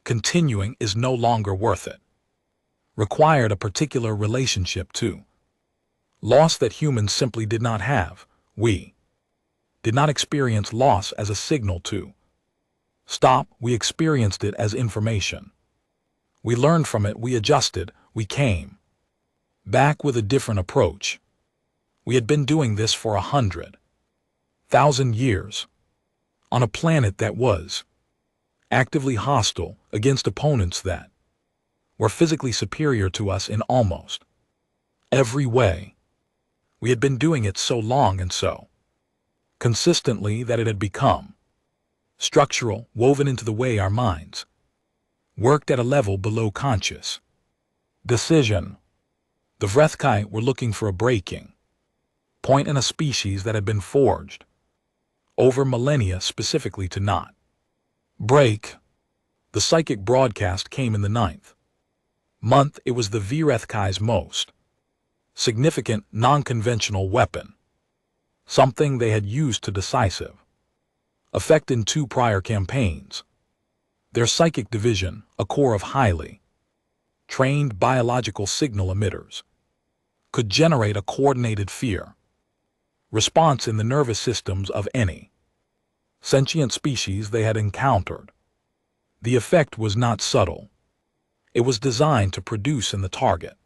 continuing is no longer worth it, required a particular relationship to loss that humans simply did not have. We did not experience loss as a signal to stop. We experienced it as information. We learned from it, we adjusted, we came back with a different approach. We had been doing this for 100,000 years on a planet that was actively hostile against opponents that were physically superior to us in almost every way. We had been doing it so long and so consistently that it had become structural, woven into the way our minds worked at a level below conscious decision. The Vrethkai were looking for a breaking point in a species that had been forged over millennia specifically to not break. The psychic broadcast came in the 9th month. It was the Vrethkai's most significant non-conventional weapon, something they had used to decisive effect in 2 prior campaigns. Their psychic division, a corps of highly trained biological signal emitters, could generate a coordinated fear response in the nervous systems of any sentient species they had encountered. The effect was not subtle. It was designed to produce in the target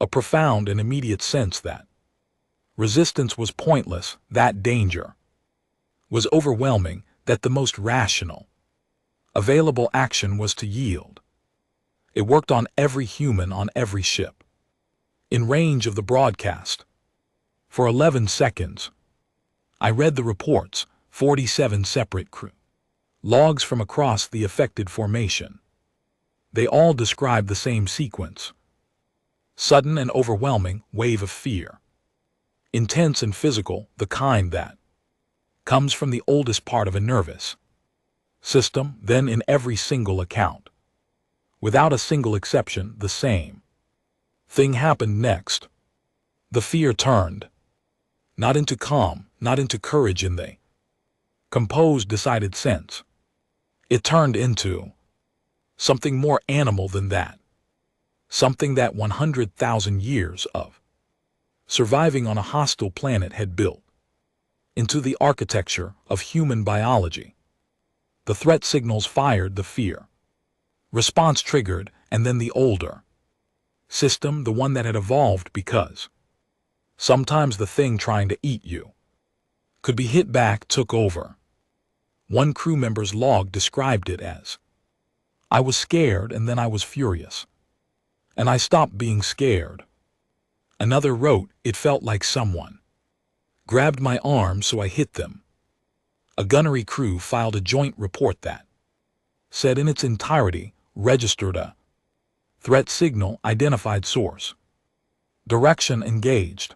a profound and immediate sense that resistance was pointless, that danger was overwhelming, that the most rational available action was to yield. It worked on every human on every ship in range of the broadcast. For 11 seconds, I read the reports, 47 separate crew logs from across the affected formation. They all described the same sequence. Sudden and overwhelming wave of fear. Intense and physical, the kind that comes from the oldest part of a nervous system. Then in every single account, without a single exception, the same thing happened next. The fear turned not into calm, not into courage in the composed, decided sense. It turned into something more animal than that. Something that 100,000 years of surviving on a hostile planet had built into the architecture of human biology. The threat signals fired, the fear response triggered, and then the older system, the one that had evolved because sometimes the thing trying to eat you could be hit back, took over. One crew member's log described it as, "I was scared and then I was furious, and I stopped being scared." Another wrote, "It felt like someone grabbed my arm, so I hit them." A gunnery crew filed a joint report that said in its entirety, registered a threat signal, identified source, direction engaged.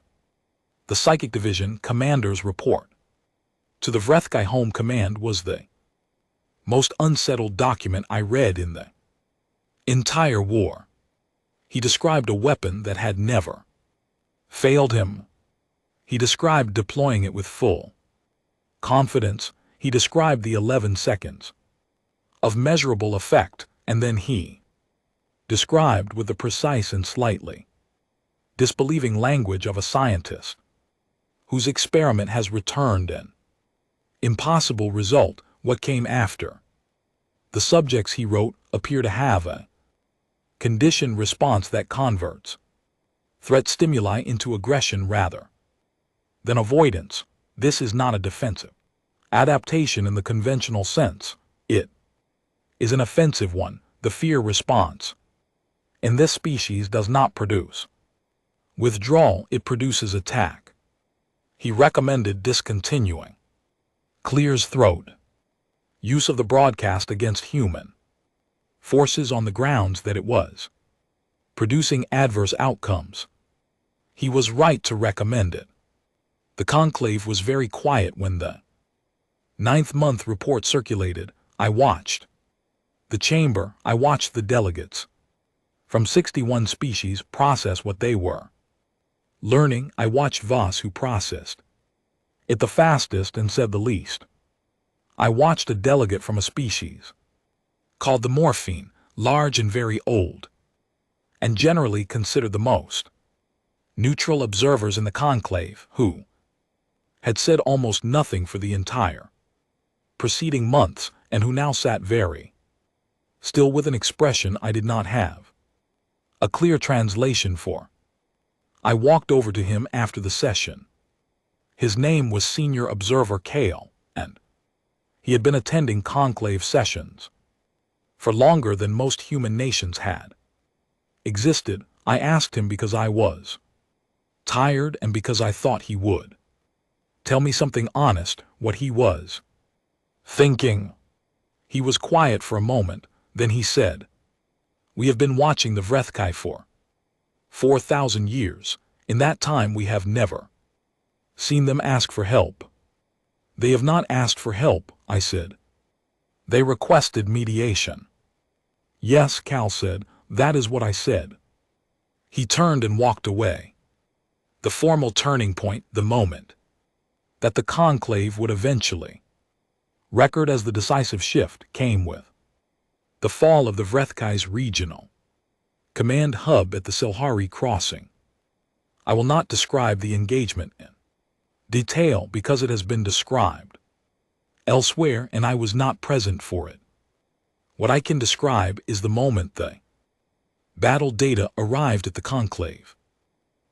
The Psychic Division Commander's report to the Vrethkai Home Command was the most unsettled document I read in the entire war. He described a weapon that had never failed him. He described deploying it with full confidence. He described the 11 seconds of measurable effect, and then he described with the precise and slightly disbelieving language of a scientist whose experiment has returned an impossible result. What came after? The subjects, he wrote, appear to have a conditioned response that converts threat stimuli into aggression rather than avoidance. This is not a defensive adaptation in the conventional sense. It is an offensive one. The fear response in this species does not produce withdrawal, it produces attack. He recommended discontinuing Clear's throat use of the broadcast against human forces on the grounds that it was producing adverse outcomes. He was right to recommend it. The conclave was very quiet when the 9th-month report circulated. I watched the chamber. I watched the delegates from 61 species process what they were learning. I watched Voss, who processed it the fastest and said the least. I watched a delegate from a species called the morphine, large and very old, and generally considered the most neutral observers in the conclave, who had said almost nothing for the entire preceding months, and who now sat very still with an expression I did not have a clear translation for. I walked over to him after the session. His name was Senior Observer Kale, and he had been attending conclave sessions for longer than most human nations had existed. I asked him because I was tired and because I thought he would tell me something honest, what he was thinking. He was quiet for a moment, then he said, "We have been watching the Vrethkai for 4,000 years. In that time we have never seen them ask for help." "They have not asked for help," I said. "They requested mediation." "Yes," Cal said, "that is what I said." He turned and walked away. The formal turning point, the moment that the conclave would eventually record as the decisive shift, came with the fall of the Vrethkai's regional command hub at the Silhari crossing. I will not describe the engagement in detail because it has been described elsewhere and I was not present for it. What I can describe is the moment the battle data arrived at the conclave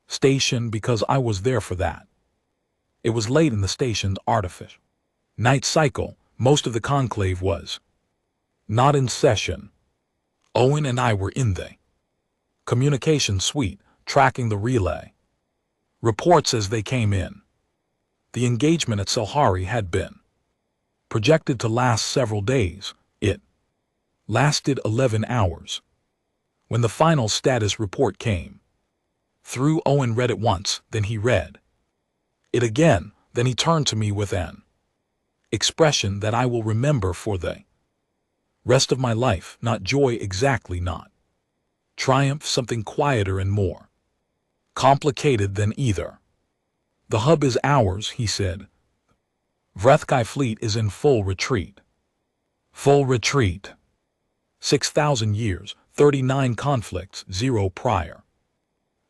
station, because I was there for that. It was late in the station's artificial night cycle. Most of the conclave was not in session. Owen and I were in the communication suite, tracking the relay reports as they came in. The engagement at Silhari had been projected to last several days. It lasted 11 hours. When the final status report came through, Owen read it once, then he read it again, then he turned to me with an expression that I will remember for the rest of my life. Not joy exactly, not triumph, something quieter and more complicated than either. "The hub is ours," he said. "Vrethkai fleet is in full retreat." Full retreat. 6,000 years, 39 conflicts, 0 prior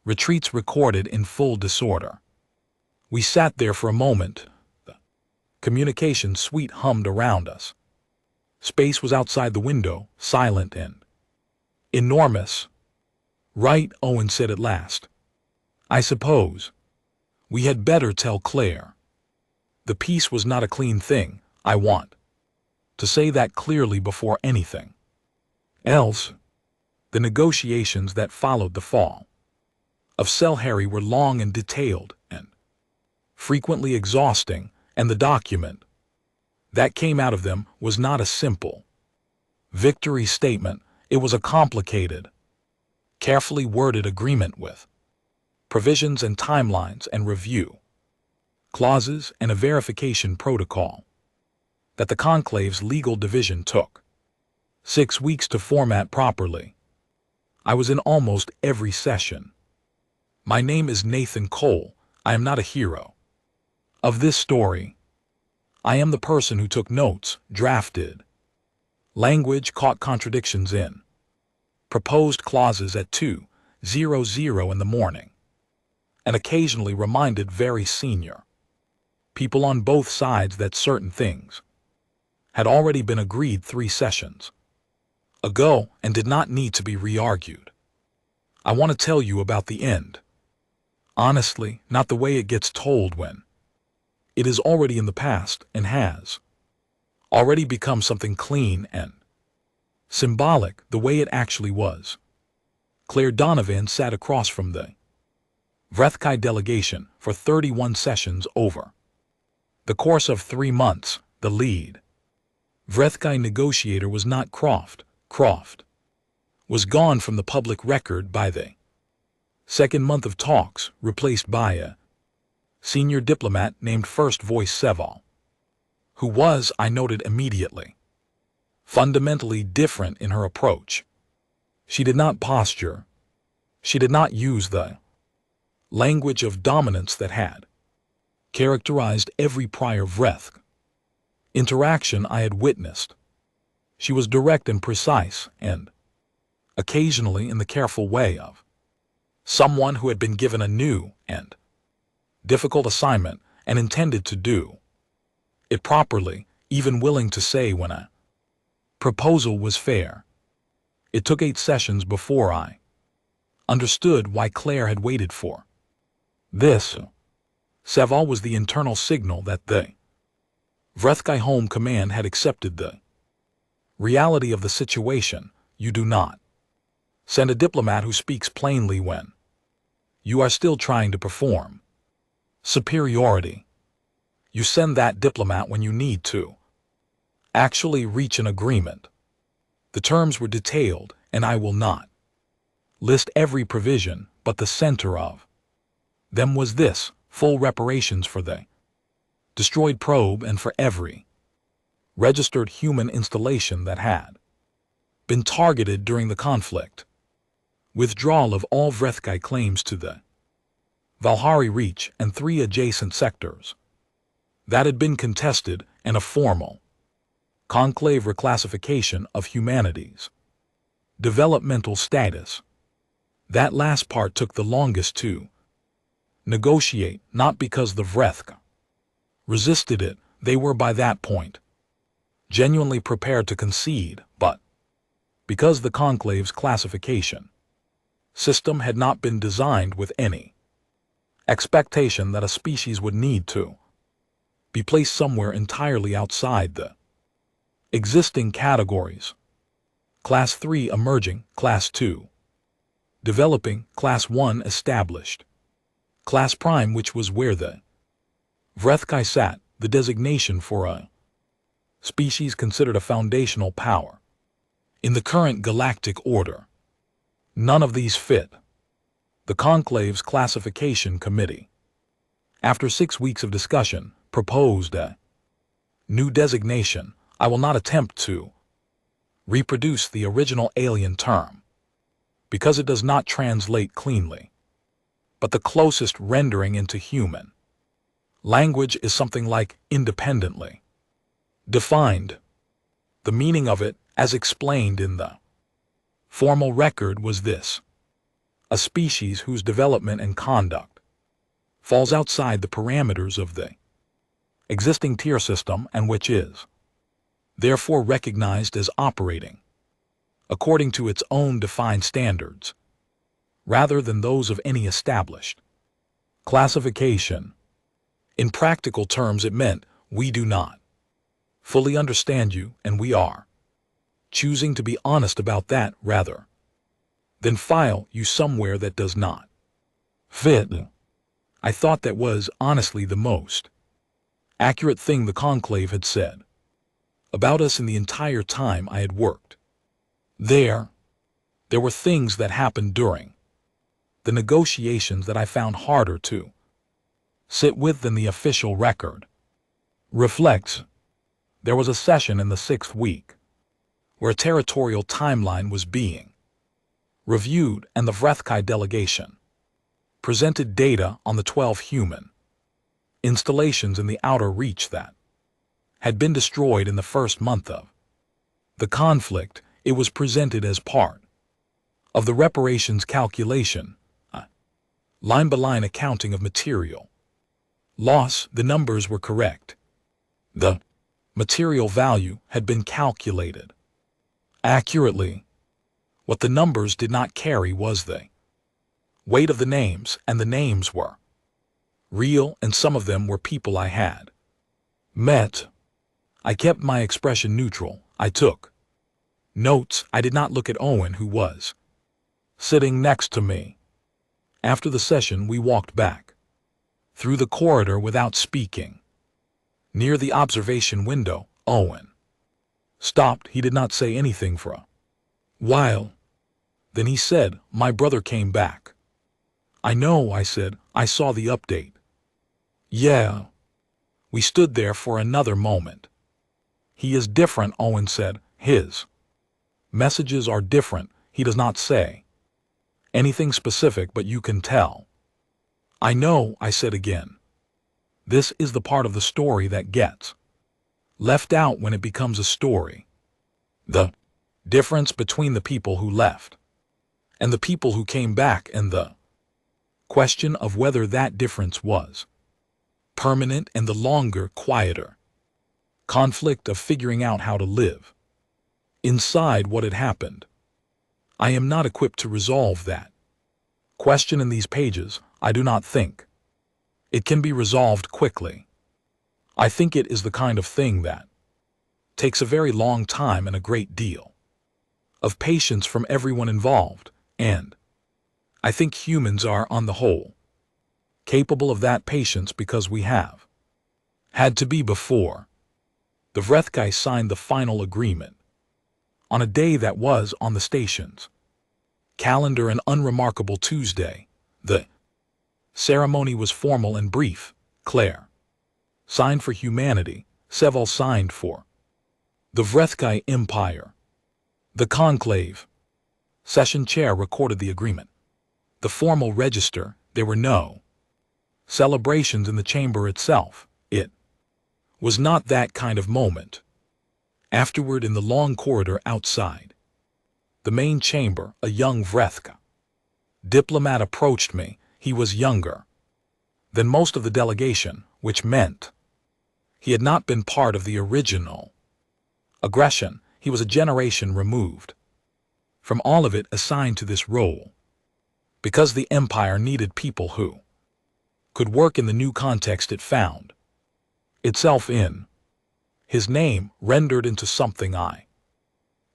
retreats recorded in full disorder. We sat there for a moment. The communication suite hummed around us. Space was outside the window, silent and enormous. "Right," Owen said at last. "I suppose we had better tell Claire. The peace was not a clean thing. I want to say that clearly before anything else." The negotiations that followed the fall of Silhari were long and detailed and frequently exhausting, and the document that came out of them was not a simple victory statement. It was a complicated, carefully worded agreement with provisions and timelines and review clauses and a verification protocol that the conclave's legal division took 6 weeks to format properly. I was in almost every session. My name is Nathan Cole. I am not a hero of this story. I am the person who took notes, drafted language, caught contradictions in proposed clauses at 2:00 in the morning, and occasionally reminded very senior people on both sides that certain things had already been agreed 3 sessions ago and did not need to be re-argued. I want to tell you about the end. Honestly, not the way it gets told when it is already in the past and has already become something clean and symbolic, the way it actually was. Claire Donovan sat across from the Vrethkai delegation for 31 sessions over the course of 3 months. The lead Vrethkai negotiator was not Croft. Croft was gone from the public record by the second month of talks, replaced by a senior diplomat named First Voice Seval, who was, I noted immediately, fundamentally different in her approach. She did not posture. She did not use the language of dominance that had characterized every prior Vreth interaction I had witnessed. She was direct and precise, and occasionally in the careful way of someone who had been given a new and difficult assignment and intended to do it properly, even willing to say when a proposal was fair. It took 8 sessions before I understood why Claire had waited for this. Seval was the internal signal that the Vrethkai Home Command had accepted the reality of the situation. You do not send a diplomat who speaks plainly when you are still trying to perform superiority. You send that diplomat when you need to actually reach an agreement. The terms were detailed, and I will not list every provision, but the center of them was this: full reparations for the destroyed probe and for every registered human installation that had been targeted during the conflict. Withdrawal of all Vrethkai claims to the Valhari Reach and 3 adjacent sectors that had been contested, and a formal conclave reclassification of humanities developmental status. That last part took the longest to negotiate, not because the Vrethka resisted it. They were by that point genuinely prepared to concede, but because the conclave's classification system had not been designed with any expectation that a species would need to be placed somewhere entirely outside the existing categories. Class 3 emerging, Class 2 developing, Class 1 established, Class Prime, which was where the Vrethkai sat, the designation for a species considered a foundational power in the current galactic order. None of these fit. The Conclave's Classification Committee, after 6 weeks of discussion, proposed a new designation. I will not attempt to reproduce the original alien term, because it does not translate cleanly, but the closest rendering into human language is something like independently defined. The meaning of it, as explained in the formal record, was this: a species whose development and conduct falls outside the parameters of the existing tier system and which is therefore recognized as operating according to its own defined standards, rather than those of any established classification. In practical terms, it meant we do not fully understand you, and we are choosing to be honest about that rather than file you somewhere that does not fit. I thought that was honestly the most accurate thing the Conclave had said about us in the entire time I had worked there. There were things that happened during the negotiations that I found harder to sit with than the official record reflects. There was a session in the 6th week, where a territorial timeline was being reviewed, and the Vrethkai delegation presented data on the 12 human installations in the outer reach that had been destroyed in the first month of the conflict. It was presented as part of the reparations calculation, line-by-line accounting of material loss. The numbers were correct. The material value had been calculated accurately. What the numbers did not carry was the weight of the names, and the names were real, and some of them were people I had met. I kept my expression neutral. I took notes. I did not look at Owen, who was sitting next to me. After the session, we walked back through the corridor without speaking. Near the observation window, Owen stopped. He did not say anything for a while. Then he said, "My brother came back." "I know," I said. "I saw the update." "Yeah." We stood there for another moment. "He is different," Owen said. "His messages are different. He does not say anything specific, but you can tell." "I know," I said again. This is the part of the story that gets left out when it becomes a story. The difference between the people who left and the people who came back, and the question of whether that difference was permanent, and the longer, quieter conflict of figuring out how to live inside what had happened. I am not equipped to resolve that question in these pages. I do not think it can be resolved quickly. I think it is the kind of thing that takes a very long time and a great deal of patience from everyone involved, and I think humans are, on the whole, capable of that patience because we have had to be before. The Vrethkai signed the final agreement on a day that was on the station's calendar, an unremarkable Tuesday. The ceremony was formal and brief. Claire signed for humanity. Seval signed for the Vrethkai Empire. The conclave session chair recorded the agreement. The formal register. There were no celebrations in the chamber itself. It was not that kind of moment. Afterward, in the long corridor outside the main chamber, a young Vrethka diplomat approached me. He was younger than most of the delegation, which meant he had not been part of the original aggression. He was a generation removed from all of it, assigned to this role because the Empire needed people who could work in the new context it found itself in. His name, rendered into something I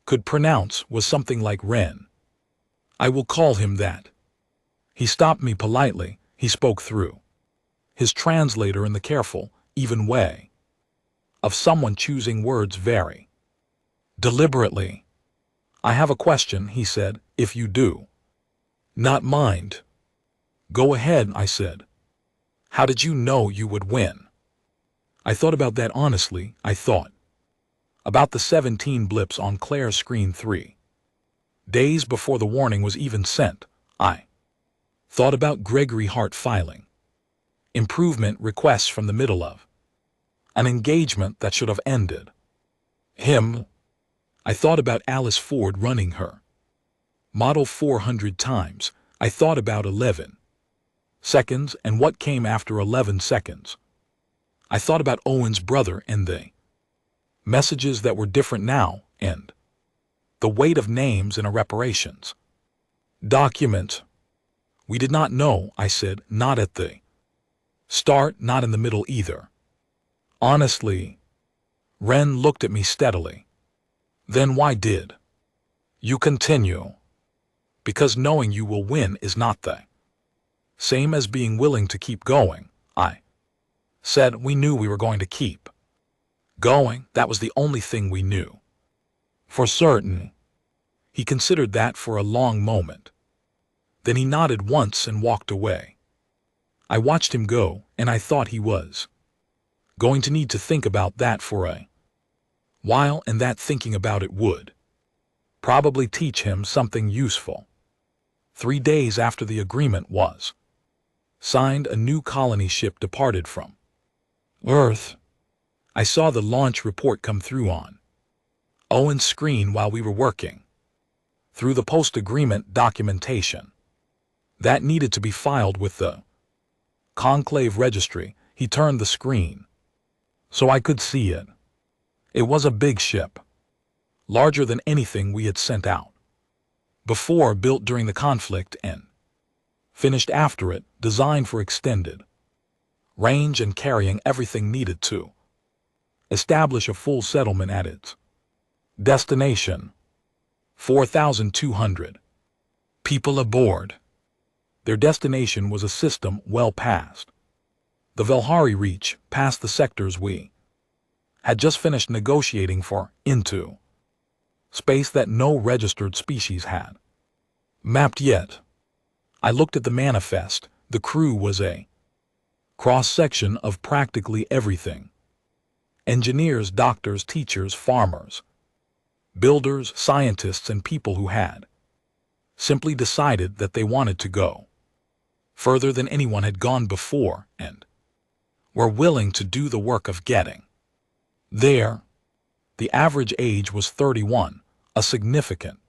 could pronounce, was something like Ren. I will call him that. He stopped me politely. He spoke through his translator in the careful, even way of someone choosing words very deliberately. "I have a question," he said, "if you do not mind." "Go ahead," I said. "How did you know you would win?" I thought about that honestly. I thought about the 17 blips on Claire's screen 3 days before the warning was even sent. I thought about Gregory Hart filing improvement requests from the middle of an engagement that should have ended him. I thought about Alice Ford running her model 400 times. I thought about 11 seconds and what came after 11 seconds. I thought about Owen's brother and the messages that were different now, and the weight of names in a reparations document. We did not know, I said, not at the start, not in the middle either. Honestly. Ren looked at me steadily. Then why did you continue? Because knowing you will win is not the same as being willing to keep going, I said. We knew we were going to keep going. That was the only thing we knew for certain. He considered that for a long moment. Then he nodded once and walked away. I watched him go, and I thought he was going to need to think about that for a While and that thinking about it would probably teach him something useful. 3 days after the agreement was signed, a new colony ship departed from Earth. I saw the launch report come through on Owen's screen while we were working through the post-agreement documentation that needed to be filed with the Conclave Registry. He turned the screen so I could see it. It was a big ship, larger than anything we had sent out before, built during the conflict and finished after it, designed for extended range and carrying everything needed to establish a full settlement at its destination. 4,200 people aboard. Their destination was a system well past the Velhari Reach, past the sectors we had just finished negotiating for, into space that no registered species had mapped yet. I looked at the manifest. The crew was a cross-section of practically everything: engineers, doctors, teachers, farmers, builders, scientists, and people who had simply decided that they wanted to go further than anyone had gone before and were willing to do the work of getting there. The average age was 31. A significant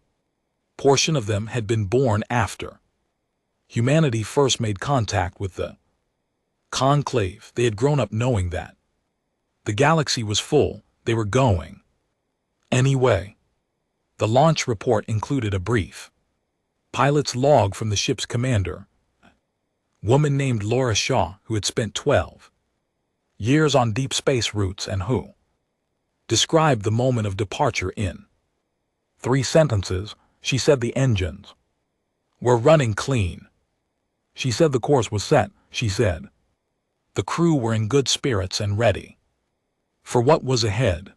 portion of them had been born after humanity first made contact with the Conclave. They had grown up knowing that the galaxy was full. They were going anyway. The launch report included a brief pilot's log from the ship's commander, a woman named Laura Shaw, who had spent 12 years on deep space routes and who described the moment of departure in 3 sentences. She said the engines were running clean. She said the course was set. She said the crew were in good spirits and ready for what was ahead.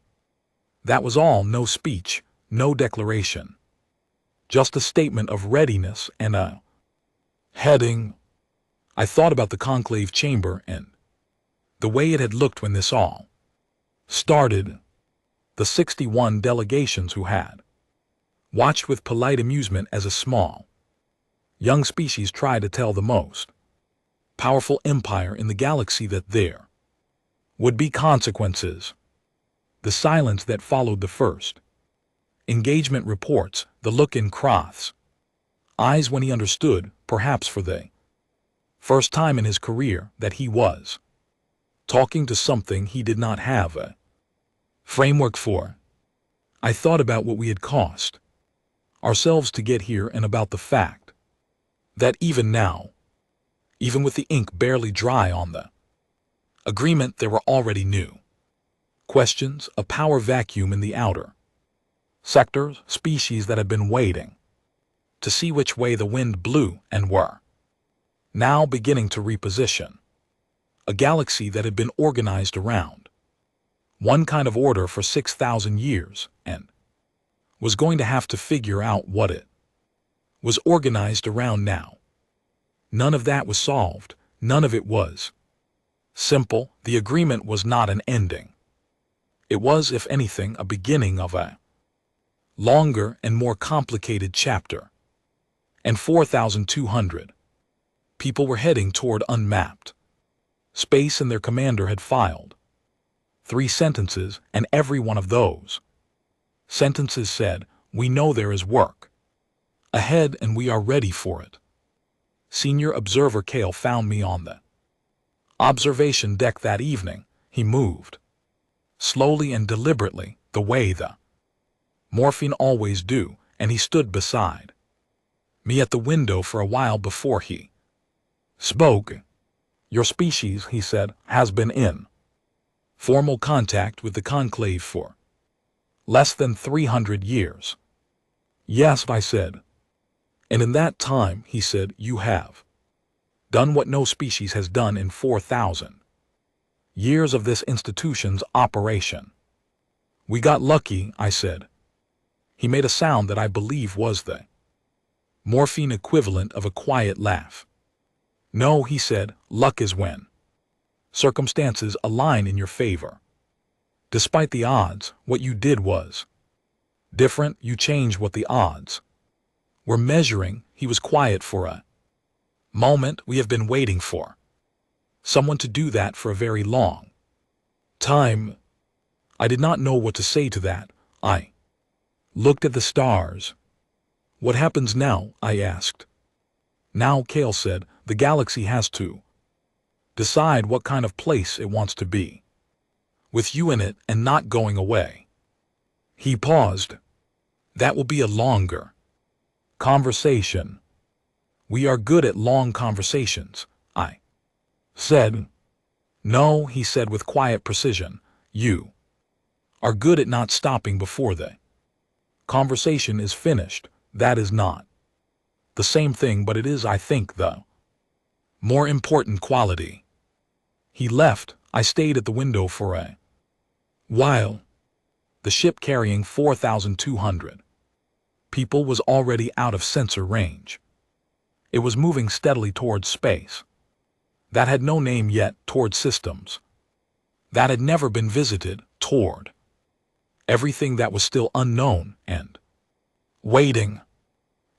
That was all. No speech, no declaration, just a statement of readiness and a heading. I thought about the conclave chamber and the way it had looked when this all started. The 61 delegations who had watched with polite amusement as a small, young species tried to tell the most powerful empire in the galaxy that there would be consequences. The silence that followed the first engagement reports, the look in Kroth's eyes when he understood, perhaps for the first time in his career, that he was talking to something he did not have a framework for. I thought about what we had cost ourselves to get here and about the fact that even now, even with the ink barely dry on the agreement, there were already new questions, a power vacuum in the outer sectors, species that had been waiting to see which way the wind blew and were now beginning to reposition. A galaxy that had been organized around one kind of order for 6,000 years and was going to have to figure out what it was organized around now. None of that was solved. None of it was simple. The agreement was not an ending. It was, if anything, a beginning of a longer and more complicated chapter. And 4,200 people were heading toward unmapped space, and their commander had filed 3 sentences, and every one of those sentences said, "We know there is work ahead and we are ready for it." Senior Observer Kale found me on the observation deck that evening. He moved slowly and deliberately, the way the morphine always do, and he stood beside me at the window for a while before he spoke. "Your species," he said, "has been in formal contact with the conclave for less than 300 years. "Yes," I said. "And in that time," he said, "you have done what no species has done in 4,000 years of this institution's operation." "We got lucky," I said. He made a sound that I believe was the morphine equivalent of a quiet laugh. "No," he said, "luck is when circumstances align in your favor. Despite the odds, what you did was different. You changed what the odds were measuring. He was quiet for a moment. We have been waiting for someone to do that for a very long time. I did not know what to say to that. I looked at the stars. What happens now? I asked. Now, Kale said, the galaxy has to decide what kind of place it wants to be, with you in it and not going away. He paused. That will be a longer conversation. We are good at long conversations, I said. No, he said with quiet precision. You are good at not stopping before the conversation is finished. That is not the same thing, but it is, I think, the more important quality. He left. I stayed at the window for a while. The ship carrying 4,200 people was already out of sensor range. It was moving steadily towards space. That had no name yet, toward systems that had never been visited, toward everything that was still unknown and waiting.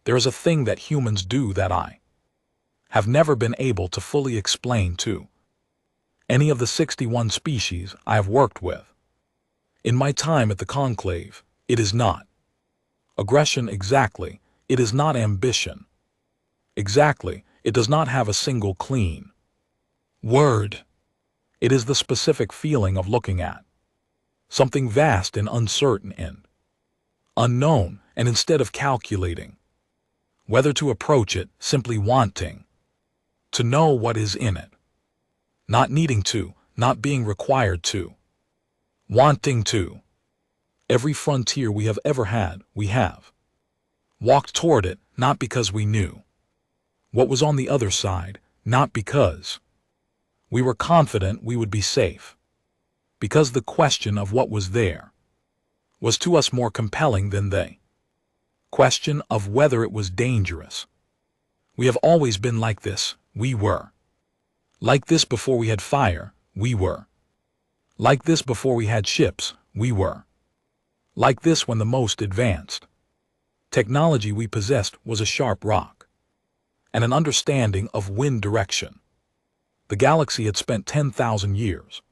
There is a thing that humans do that I have never been able to fully explain to any of the 61 species I have worked with. In my time at the Conclave, it is not aggression exactly, it is not ambition exactly, it does not have a single clean word. It is the specific feeling of looking at something vast and uncertain and unknown, and instead of calculating whether to approach it, simply wanting to know what is in it. Not needing to, not being required to, wanting to. Every frontier we have ever had, we have walked toward it, not because we knew what was on the other side, not because we were confident we would be safe, because the question of what was there was to us more compelling than the question of whether it was dangerous. We have always been like this. We were like this before we had fire. We were like this before we had ships. We were like this when the most advanced technology we possessed was a sharp rock and an understanding of wind direction. The galaxy had spent 10,000 years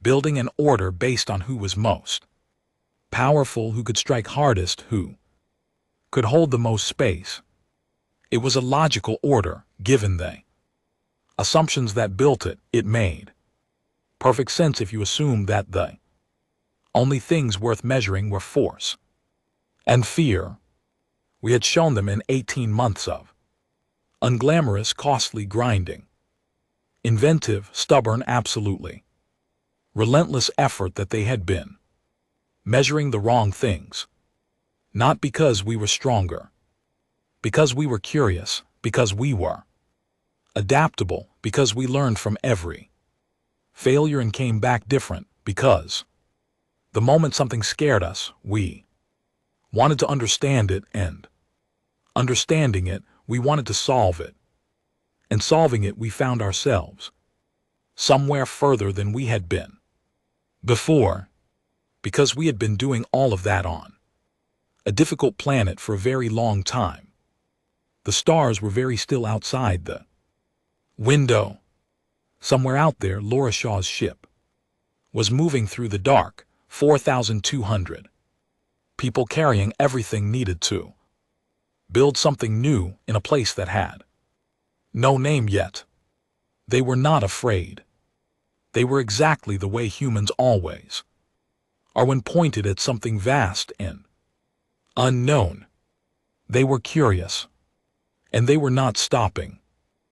building an order based on who was most powerful, who could strike hardest, who could hold the most space. It was a logical order, given the assumptions that built it. It made perfect sense if you assumed that the only things worth measuring were force and fear. We had shown them in 18 months of unglamorous, costly grinding, inventive, stubborn, absolutely relentless effort that they had been measuring the wrong things. Not because we were stronger, because we were curious, because we were adaptable, because we learned from every failure and came back different, because the moment something scared us, we wanted to understand it, and understanding it, we wanted to solve it. And solving it, we found ourselves somewhere further than we had been before, because we had been doing all of that on a difficult planet for a very long time. The stars were very still outside the window. Somewhere out there, Laura Shaw's ship was moving through the dark, 4,200 people carrying everything needed to build something new in a place that had no name yet. They were not afraid. They were exactly the way humans always are when pointed at something vast and unknown. They were curious, and they were not stopping.